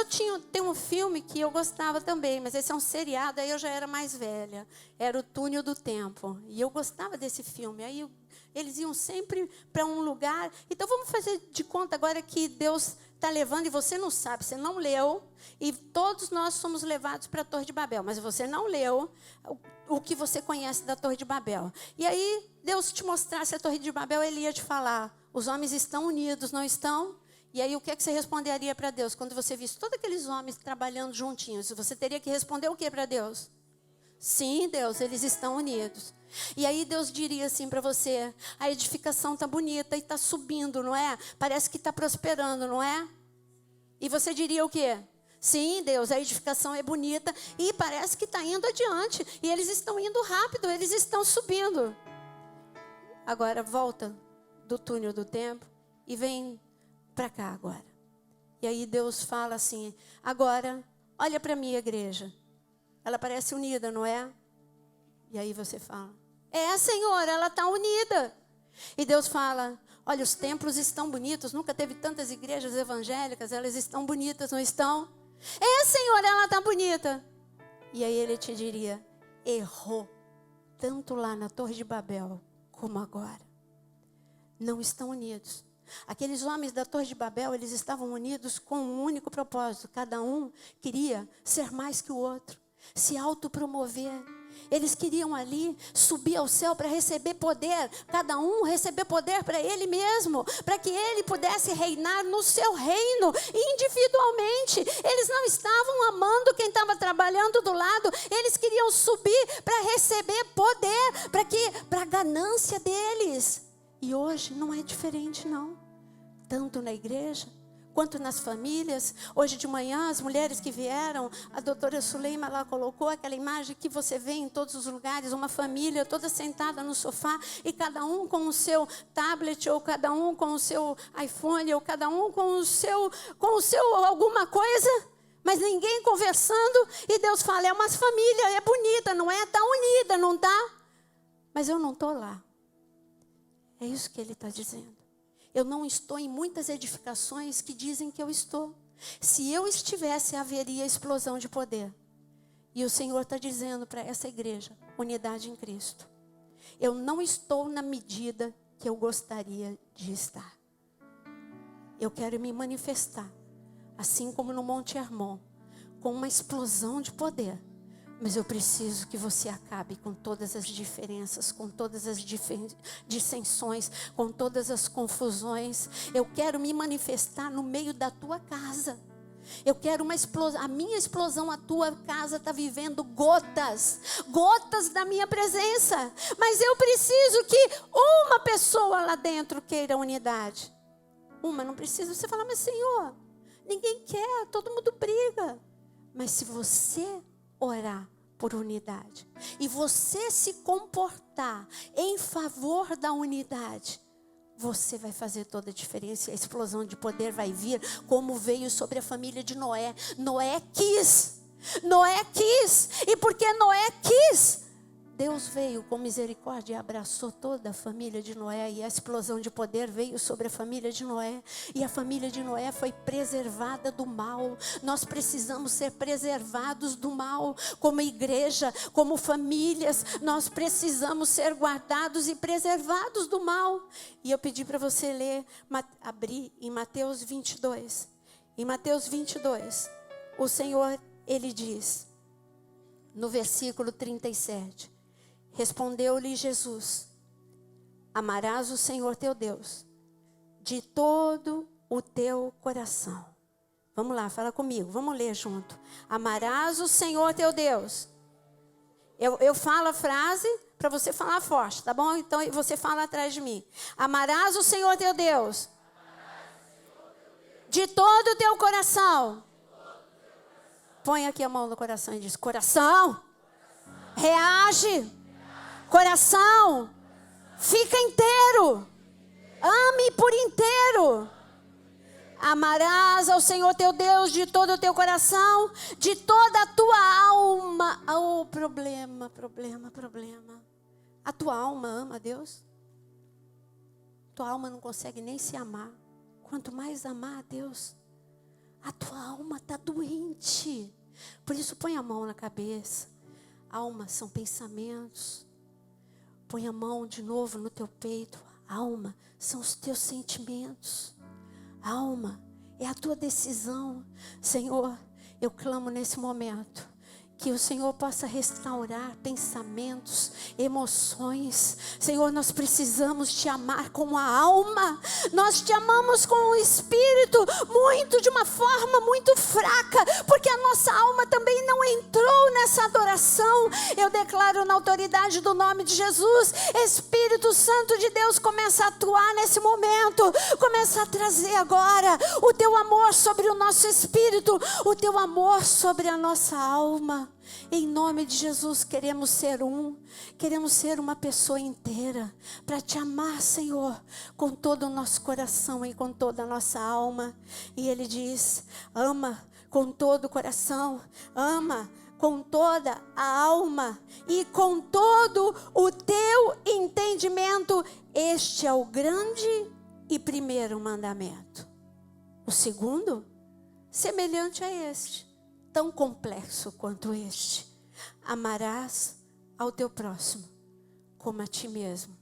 tem um filme que eu gostava também, mas esse é um seriado, aí eu já era mais velha. Era o Túnel do Tempo. E eu gostava desse filme. Aí eles iam sempre para um lugar. Então vamos fazer de conta agora que Deus está levando, e você não sabe, você não leu, e todos nós somos levados para a Torre de Babel, mas você não leu o que você conhece da Torre de Babel. E aí, Deus te mostrasse a Torre de Babel, Ele ia te falar, os homens estão unidos, não estão? E aí, o que é que você responderia para Deus? Quando você visse todos aqueles homens trabalhando juntinhos, você teria que responder o que para Deus? Sim, Deus, eles estão unidos. E aí Deus diria assim para você, a edificação está bonita e está subindo, não é? Parece que está prosperando, não é? E você diria o quê? Sim, Deus, a edificação é bonita e parece que está indo adiante. E eles estão indo rápido, eles estão subindo. Agora volta do túnel do tempo e vem para cá agora. E aí Deus fala assim, agora olha para a minha igreja. Ela parece unida, não é? E aí você fala, Senhor, ela está unida. E Deus fala, olha, os templos estão bonitos, nunca teve tantas igrejas evangélicas, elas estão bonitas, não estão? Senhor, ela está bonita. E aí Ele te diria, errou, tanto lá na Torre de Babel, como agora. Não estão unidos. Aqueles homens da Torre de Babel, eles estavam unidos com um único propósito. Cada um queria ser mais que o outro, se autopromover. Eles queriam ali subir ao céu para receber poder. Cada um receber poder para ele mesmo, para que ele pudesse reinar no seu reino individualmente. Eles não estavam amando quem estava trabalhando do lado. Eles queriam subir para receber poder, para a ganância deles. E hoje não é diferente, não. Tanto na igreja quanto nas famílias. Hoje de manhã, as mulheres que vieram, a doutora Suleima lá colocou aquela imagem que você vê em todos os lugares, uma família toda sentada no sofá, e cada um com o seu tablet, ou cada um com o seu iPhone, ou cada um com o seu alguma coisa, mas ninguém conversando, e Deus fala, é uma família, é bonita, não é? Está unida, não está? Mas eu não estou lá. É isso que Ele está dizendo. Eu não estou em muitas edificações que dizem que eu estou. Se eu estivesse, haveria explosão de poder. E o Senhor está dizendo para essa igreja, unidade em Cristo. Eu não estou na medida que eu gostaria de estar. Eu quero me manifestar, assim como no Monte Hermon, com uma explosão de poder. Mas eu preciso que você acabe com todas as diferenças, com todas as dissensões, com todas as confusões. Eu quero me manifestar no meio da tua casa. Eu quero uma explosão. A minha explosão, a tua casa está vivendo gotas da minha presença. Mas eu preciso que uma pessoa lá dentro queira unidade. Não precisa. Você fala, mas Senhor, ninguém quer, todo mundo briga. Mas se você orar por unidade e você se comportar em favor da unidade, você vai fazer toda a diferença. A explosão de poder vai vir como veio sobre a família de Noé. Noé quis. E porque Noé quis, Deus veio com misericórdia e abraçou toda a família de Noé. E a explosão de poder veio sobre a família de Noé. E a família de Noé foi preservada do mal. Nós precisamos ser preservados do mal. Como igreja, como famílias, nós precisamos ser guardados e preservados do mal. E eu pedi para você ler, abrir em Mateus 22. Em Mateus 22, o Senhor, Ele diz, no versículo 37... Respondeu-lhe Jesus: amarás o Senhor teu Deus de todo o teu coração. Vamos lá, fala comigo, vamos ler junto. Amarás o Senhor teu Deus. Eu falo a frase para você falar forte, tá bom? Então você fala atrás de mim. Amarás o Senhor teu Deus de todo o teu coração. Põe aqui a mão no coração e diz: coração, reage. Coração, fica inteiro. Ame por inteiro. Amarás ao Senhor teu Deus de todo o teu coração, de toda a tua alma. Oh, problema. A tua alma ama a Deus? Tua alma não consegue nem se amar. Quanto mais amar a Deus, a tua alma está doente. Por isso põe a mão na cabeça. Alma são pensamentos. Põe a mão de novo no teu peito. Alma são os teus sentimentos. Alma é a tua decisão. Senhor, eu clamo nesse momento que o Senhor possa restaurar pensamentos, emoções. Senhor, nós precisamos te amar com a alma. Nós te amamos com o espírito, de uma forma muito fraca, porque a nossa alma também não entrou nessa adoração. Eu declaro na autoridade do nome de Jesus, Espírito Santo de Deus, começa a atuar nesse momento. Começa a trazer agora o teu amor sobre o nosso espírito, o teu amor sobre a nossa alma. Em nome de Jesus, queremos ser uma pessoa inteira para te amar, Senhor, com todo o nosso coração e com toda a nossa alma. E Ele diz: ama com todo o coração, ama com toda a alma e com todo o teu entendimento. Este é o grande e primeiro mandamento. O segundo, semelhante a este, tão complexo quanto este: amarás ao teu próximo como a ti mesmo.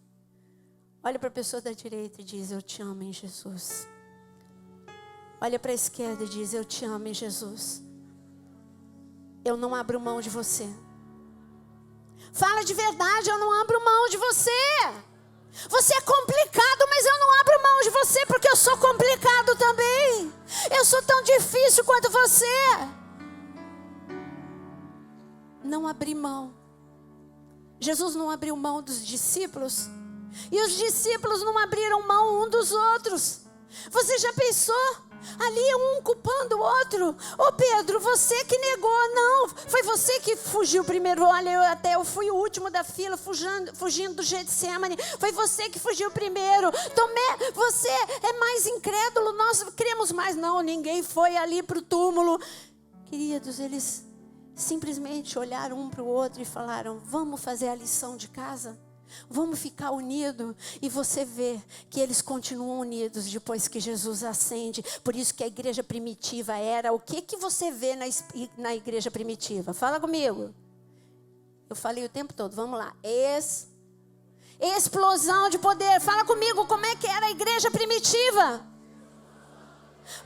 Olha para a pessoa da direita e diz: eu te amo em Jesus. Olha para a esquerda e diz: eu te amo em Jesus. Eu não abro mão de você. Fala de verdade: eu não abro mão de você. Você é complicado, mas eu não abro mão de você, porque eu sou complicado também. Eu sou tão difícil quanto você. Não abrir mão. Jesus não abriu mão dos discípulos, e os discípulos não abriram mão um dos outros. Você já pensou? Ali um culpando o outro. Ô Pedro, você que negou. Não, foi você que fugiu primeiro. Olha, eu fui o último da fila, fugindo do Getsemane. Foi você que fugiu primeiro. Tomé, você é mais incrédulo. Nós cremos mais. Não, ninguém foi ali para o túmulo. Queridos, eles simplesmente olharam um para o outro e falaram: vamos fazer a lição de casa? Vamos ficar unidos. E você vê que eles continuam unidos depois que Jesus ascende. Por isso que a igreja primitiva era... O que você vê na igreja primitiva? Fala comigo. Eu falei o tempo todo. Vamos lá. Explosão de poder. Fala comigo, como é que era a igreja primitiva?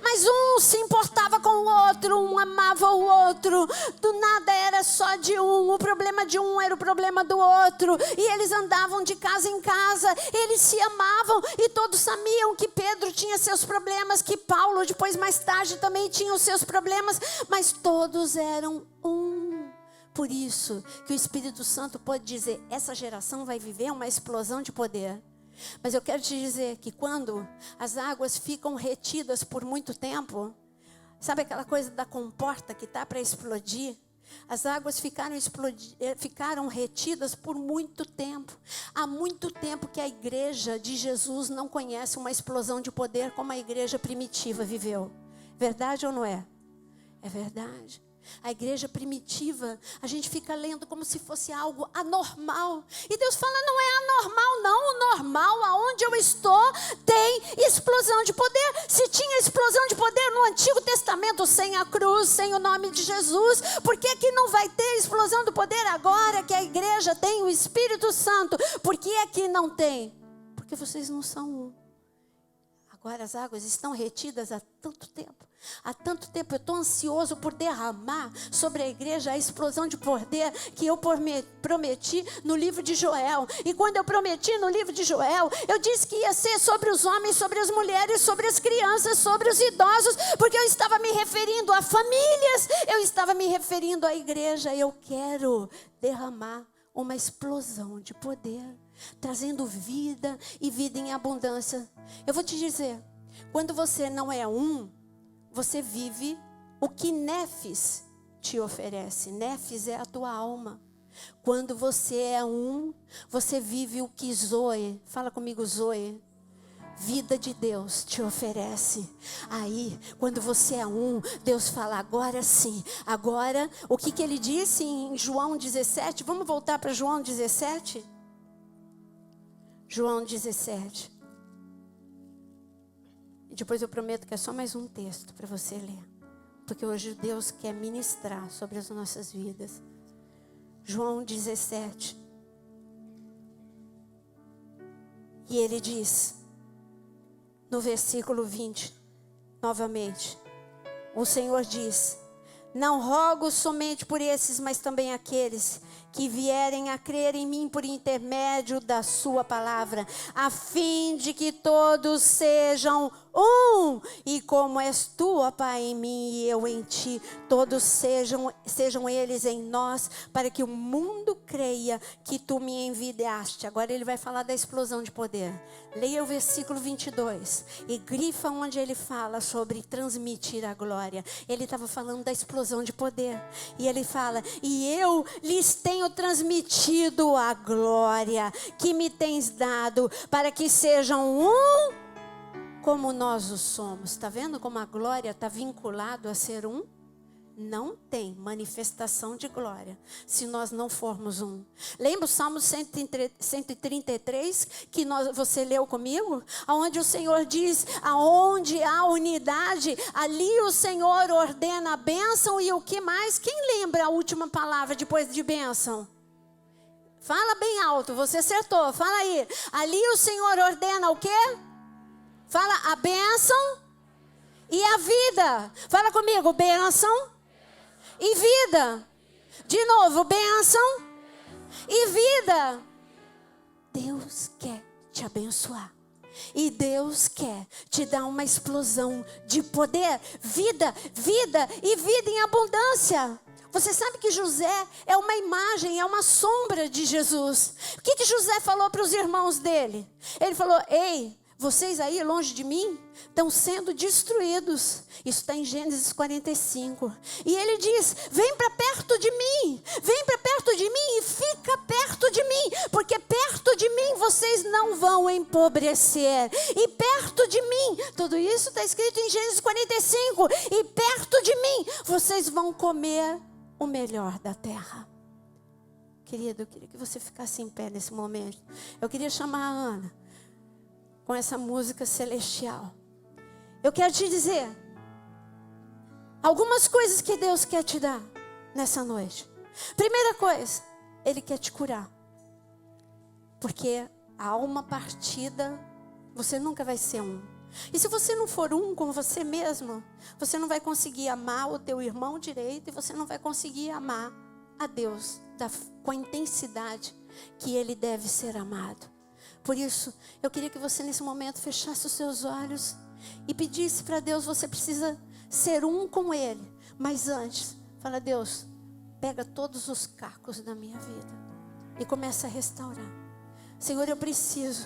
Mas um se importava com o outro, um amava o outro. Do nada era só de um. O problema de um era o problema do outro. E eles andavam de casa em casa. Eles se amavam. E todos sabiam que Pedro tinha seus problemas, que Paulo depois mais tarde também tinha os seus problemas. Mas todos eram um. Por isso que o Espírito Santo pode dizer: essa geração vai viver uma explosão de poder. Mas eu quero te dizer que quando as águas ficam retidas por muito tempo, sabe aquela coisa da comporta que está para explodir? As águas ficaram retidas por muito tempo. Há muito tempo que a igreja de Jesus não conhece uma explosão de poder como a igreja primitiva viveu. Verdade ou não é? É verdade. A igreja primitiva, a gente fica lendo como se fosse algo anormal. E Deus fala, não é anormal não. O normal, aonde eu estou, tem explosão de poder. Se tinha explosão de poder no Antigo Testamento, sem a cruz, sem o nome de Jesus, por que que não vai ter explosão do poder agora que a igreja tem o Espírito Santo? Por que é que não tem? Porque vocês não são um. Agora as águas estão retidas há tanto tempo. Há tanto tempo eu estou ansioso por derramar sobre a igreja a explosão de poder que eu prometi no livro de Joel. E quando eu prometi no livro de Joel, eu disse que ia ser sobre os homens, sobre as mulheres, sobre as crianças, sobre os idosos, porque eu estava me referindo a famílias, eu estava me referindo à igreja. Eu quero derramar uma explosão de poder, trazendo vida e vida em abundância. Eu vou te dizer, quando você não é um, você vive o que Nefis te oferece. Nefis é a tua alma. Quando você é um, você vive o que Zoe, fala comigo Zoe, vida de Deus te oferece. Aí, quando você é um, Deus fala, agora sim. Agora, o que ele disse em João 17? Vamos voltar para João 17? João 17. E depois eu prometo que é só mais um texto para você ler. Porque hoje Deus quer ministrar sobre as nossas vidas. João 17. E ele diz, no versículo 20, novamente, o Senhor diz, não rogo somente por esses, mas também aqueles que vierem a crer em mim por intermédio da sua palavra, a fim de que todos sejam um, e como és tu, ó Pai, em mim e eu em ti, todos sejam eles em nós, para que o mundo creia que tu me enviaste. Agora ele vai falar da explosão de poder. Leia o versículo 22 e grifa onde ele fala sobre transmitir a glória. Ele estava falando da explosão de poder. E ele fala, e eu lhes tenho transmitido a glória que me tens dado, para que sejam um como nós o somos. Está vendo como a glória está vinculado a ser um? Não tem manifestação de glória se nós não formos um. Lembra o Salmo 133 que você leu comigo? Onde o Senhor diz, aonde há unidade, ali o Senhor ordena a bênção. E o que mais? Quem lembra a última palavra depois de bênção? Fala bem alto, você acertou, fala aí. Ali o Senhor ordena o quê? Fala a bênção e a vida. Fala comigo, bênção e vida. De novo, bênção e vida. Deus quer te abençoar. E Deus quer te dar uma explosão de poder, vida e vida em abundância. Você sabe que José é uma imagem, é uma sombra de Jesus. O que José falou para os irmãos dele? Ele falou, ei, vocês aí longe de mim estão sendo destruídos. Isso está em Gênesis 45. E ele diz, vem para perto de mim. Vem para perto de mim e fica perto de mim. Porque perto de mim vocês não vão empobrecer. E perto de mim, tudo isso está escrito em Gênesis 45. E perto de mim vocês vão comer o melhor da terra. Querido, eu queria que você ficasse em pé nesse momento. Eu queria chamar a Ana com essa música celestial. Eu quero te dizer algumas coisas que Deus quer te dar nessa noite. Primeira coisa, Ele quer te curar. Porque a alma partida, você nunca vai ser um. E se você não for um com você mesmo, você não vai conseguir amar o teu irmão direito e você não vai conseguir amar a Deus com a intensidade que Ele deve ser amado. Por isso, eu queria que você nesse momento fechasse os seus olhos e pedisse para Deus, você precisa ser um com Ele. Mas antes, fala: Deus, pega todos os cacos da minha vida e começa a restaurar. Senhor, eu preciso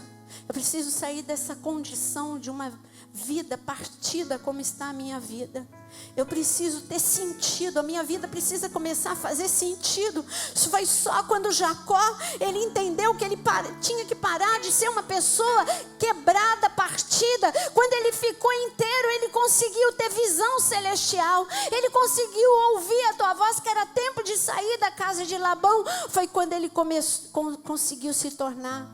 sair dessa condição de uma vida partida como está a minha vida. Eu preciso ter sentido, a minha vida precisa começar a fazer sentido. Isso foi só quando Jacó, ele entendeu que ele tinha que parar de ser uma pessoa quebrada, partida. Quando ele ficou inteiro, ele conseguiu ter visão celestial. Ele conseguiu ouvir a tua voz, que era tempo de sair da casa de Labão. Foi quando ele conseguiu se tornar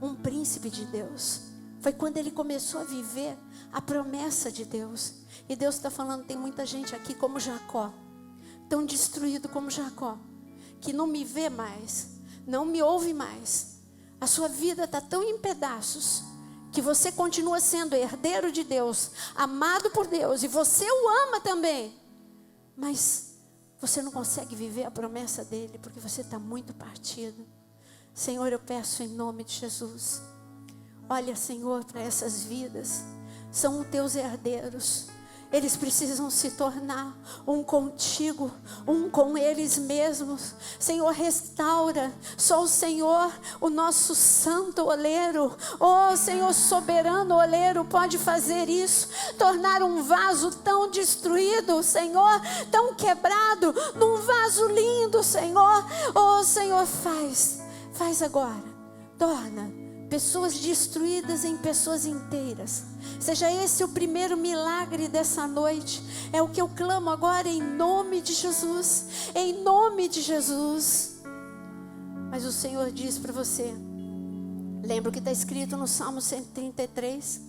um príncipe de Deus. Foi quando ele começou a viver a promessa de Deus. E Deus está falando, tem muita gente aqui como Jacó, tão destruído como Jacó, que não me vê mais, não me ouve mais. A sua vida está tão em pedaços, que você continua sendo herdeiro de Deus, amado por Deus, e você o ama também, mas você não consegue viver a promessa dele, porque você está muito partido. Senhor, eu peço em nome de Jesus, olha, Senhor, para essas vidas, são os teus herdeiros. Eles precisam se tornar um contigo, um com eles mesmos. Senhor, restaura. Só o Senhor, o nosso santo oleiro, oh Senhor, soberano oleiro, pode fazer isso. Tornar um vaso tão destruído, Senhor, tão quebrado, num vaso lindo, Senhor. Oh Senhor, faz agora. Torna pessoas destruídas em pessoas inteiras. Seja esse o primeiro milagre dessa noite. É o que eu clamo agora em nome de Jesus. Em nome de Jesus. Mas o Senhor diz para você, lembra o que está escrito no Salmo 133?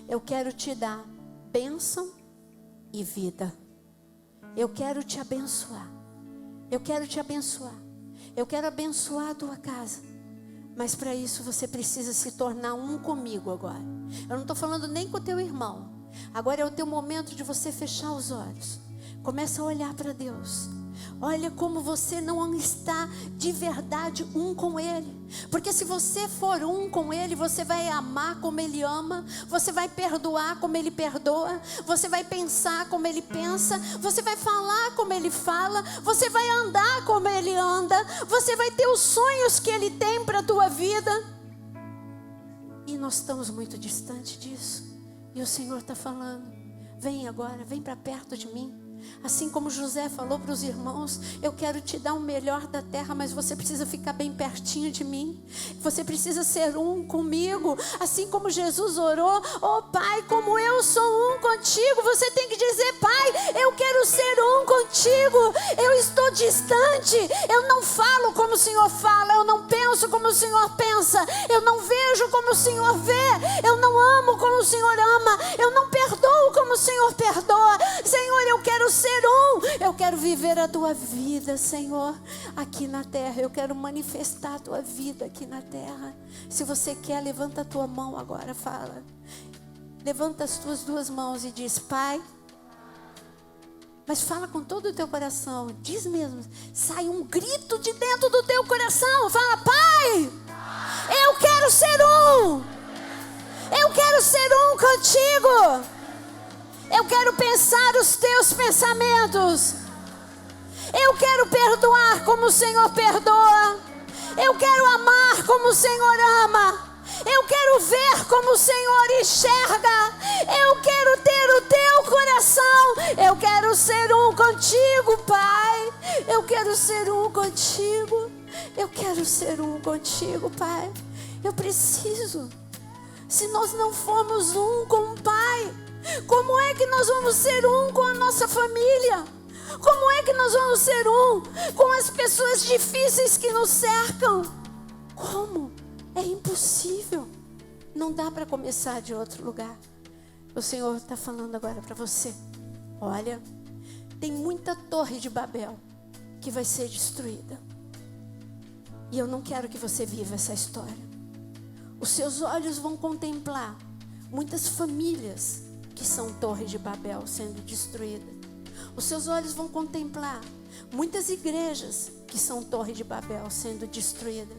Eu quero te dar bênção e vida. Eu quero te abençoar. Eu quero te abençoar. Eu quero abençoar a tua casa. Mas para isso você precisa se tornar um comigo agora. Eu não estou falando nem com o teu irmão. Agora é o teu momento de você fechar os olhos. Começa a olhar para Deus. Olha como você não está de verdade um com Ele. Porque se você for um com Ele, você vai amar como Ele ama. Você vai perdoar como Ele perdoa. Você vai pensar como Ele pensa. Você vai falar como Ele fala. Você vai andar como Ele anda. Você vai ter os sonhos que Ele tem para a tua vida. E nós estamos muito distante disso. E o Senhor está falando, vem agora, vem para perto de mim. Assim como José falou para os irmãos, eu quero te dar o melhor da terra, mas você precisa ficar bem pertinho de mim. Você precisa ser um comigo. Assim como Jesus orou, oh Pai, como eu sou um contigo, você tem que dizer, Pai, eu quero ser um contigo. Eu estou distante, eu não falo como o Senhor fala, eu não penso como o Senhor pensa, eu não vejo como o Senhor vê, eu não amo como o Senhor ama, eu não perdoo como o Senhor perdoa. Senhor, eu quero ser um, eu quero viver a tua vida, Senhor, aqui na terra. Eu quero manifestar a tua vida aqui na terra. Se você quer, levanta a tua mão agora, fala. Levanta as tuas duas mãos e diz, Pai. Mas fala com todo o teu coração, diz mesmo, sai um grito de dentro do teu coração, fala, Pai, eu quero ser um, eu quero ser um contigo. Eu quero pensar os teus pensamentos. Eu quero perdoar como o Senhor perdoa. Eu quero amar como o Senhor ama. Eu quero ver como o Senhor enxerga. Eu quero ter o teu coração. Eu quero ser um contigo, Pai. Eu quero ser um contigo. Eu quero ser um contigo, Pai. Eu preciso. Se nós não formos um com o Pai, como é que nós vamos ser um com a nossa família? Como é que nós vamos ser um com as pessoas difíceis que nos cercam? Como? É impossível. Não dá para começar de outro lugar. O Senhor está falando agora para você. Olha, tem muita torre de Babel que vai ser destruída. E eu não quero que você viva essa história. Os seus olhos vão contemplar muitas famílias que são torres de Babel sendo destruídas. Os seus olhos vão contemplar muitas igrejas que são torres de Babel sendo destruídas.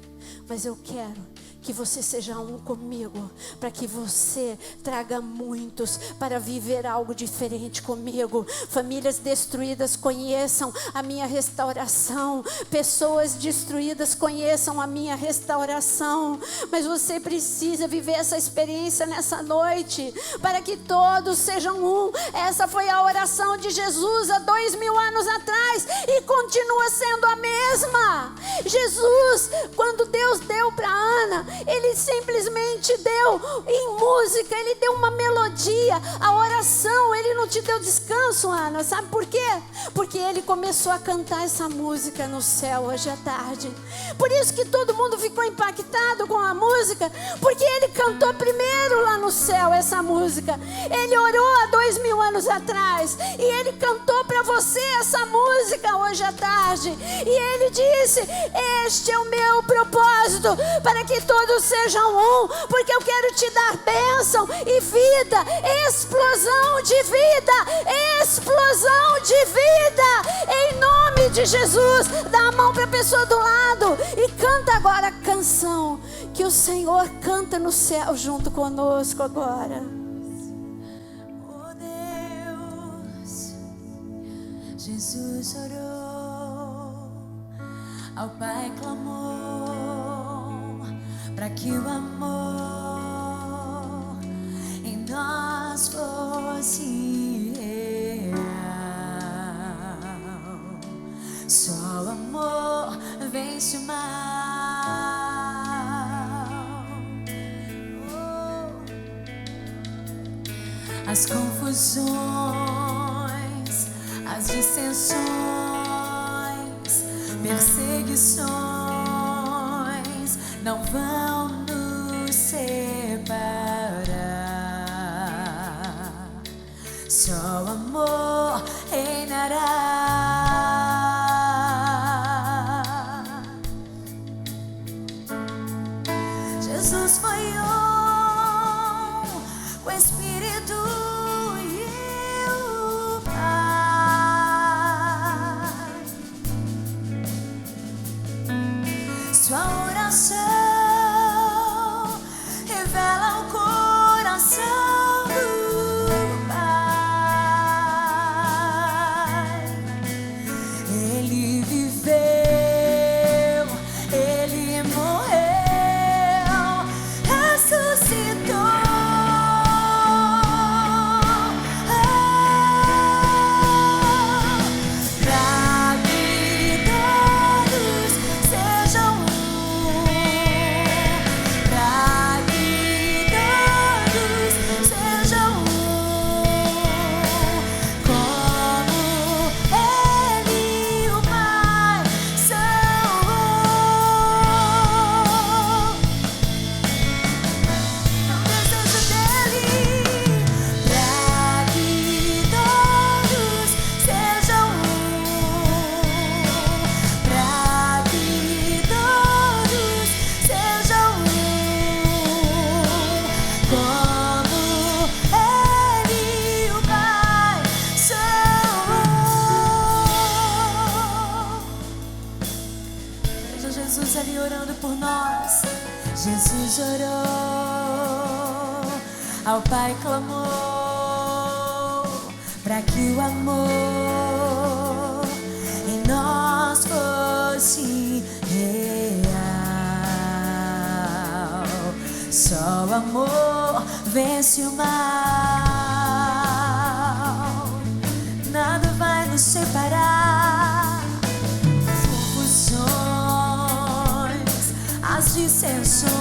Mas eu quero que você seja um comigo, para que você traga muitos para viver algo diferente comigo. Famílias destruídas conheçam a minha restauração. Pessoas destruídas conheçam a minha restauração. Mas você precisa viver essa experiência nessa noite, para que todos sejam um. Essa foi a oração de Jesus há 2000 anos atrás e continua sendo a mesma. Jesus, quando Deus deu para Ana, Ele simplesmente deu em música, Ele deu uma melodia, a oração. Ele não te deu descanso, Ana, sabe por quê? Porque Ele começou a cantar essa música no céu hoje à tarde. Por isso que todo mundo ficou impactado com a música, porque Ele cantou primeiro lá no céu essa música. Ele orou há 2000 anos atrás e Ele cantou para você essa música hoje à tarde. E Ele disse: este é o meu propósito, para que todos sejam um, porque eu quero te dar bênção e vida, explosão de vida, explosão de vida, em nome de Jesus. Dá a mão para a pessoa do lado e canta agora a canção que o Senhor canta no céu junto conosco agora. Oh Deus, Jesus orou, ao Pai clamou, para que o amor em nós fosse real. Só o amor vence o mal. As confusões, as dissensões, perseguições não vão nos separar. Só o amor reinará. Jesus foi um com o Espírito e o Pai. Sua oração revela o coração do Pai. Ele viveu, Ele morreu, ressuscitou. Pra que todos sejam um, pra que todos sejam um, como Ele e o Pai são um. É o desejo dele, pra que todos sejam um, pra que todos sejam um, como Ele e o Pai são um. Veja Jesus ali orando por nós. Jesus orou, ao Pai clamou, para que o amor em nós fosse real. Só o amor vence o mal. Nada vai nos separar. As confusões, as dissensões,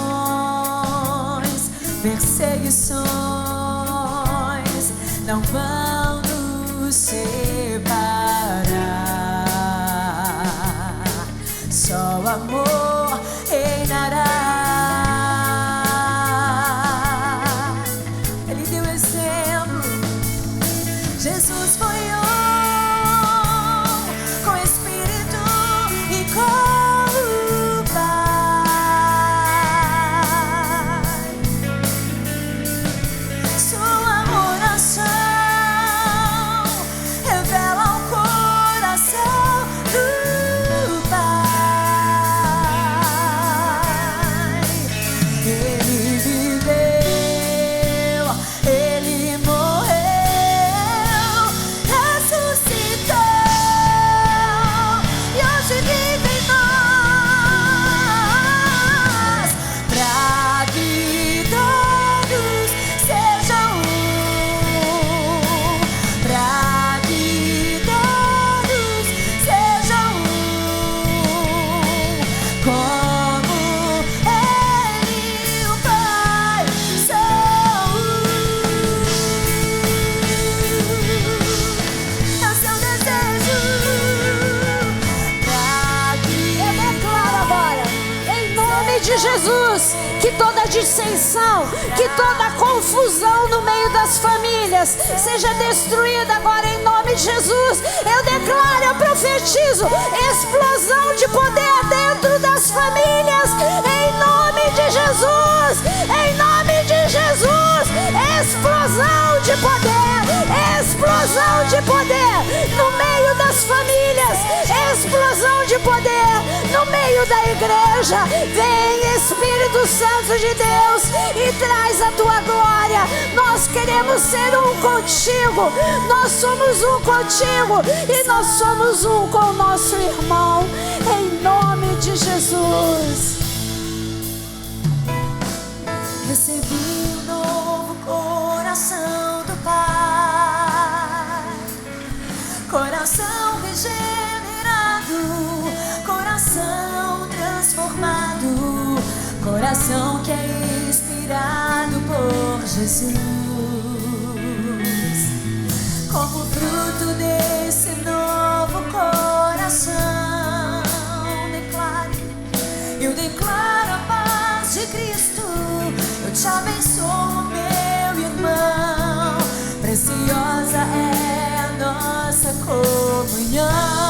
perseguições não vão nos separar. Jesus foi com o Espírito e com o Pai. Sua oração revela o coração do Pai. Ele viveu, ele morreu, ressuscitou e hoje vive em nós, pra que todos sejam um, pra que todos sejam um, como Ele e o Pai são um. É o seu desejo pra que Eu declaro agora, em nome de Jesus, que toda dissensão, que toda confusão no meio das famílias seja destruída agora em nome de Jesus. Eu declaro, eu profetizo explosão de poder dentro das famílias, em nome de Jesus, em nome de Jesus. Explosão de poder, explosão de poder no meio das famílias, explosão de poder no meio da igreja. Vem, Espírito Santo de Deus, e traz a tua glória. Nós queremos ser um contigo, nós somos um contigo e nós somos um com o nosso irmão, em nome de Jesus. recebi um novo coração do Pai, coração regenerado, coração transformado, coração que é inspirado por Jesus. Como fruto desse novo coração, eu declaro a paz de Cristo. Eu te abençoo, meu irmão. Preciosa é a nossa comunhão.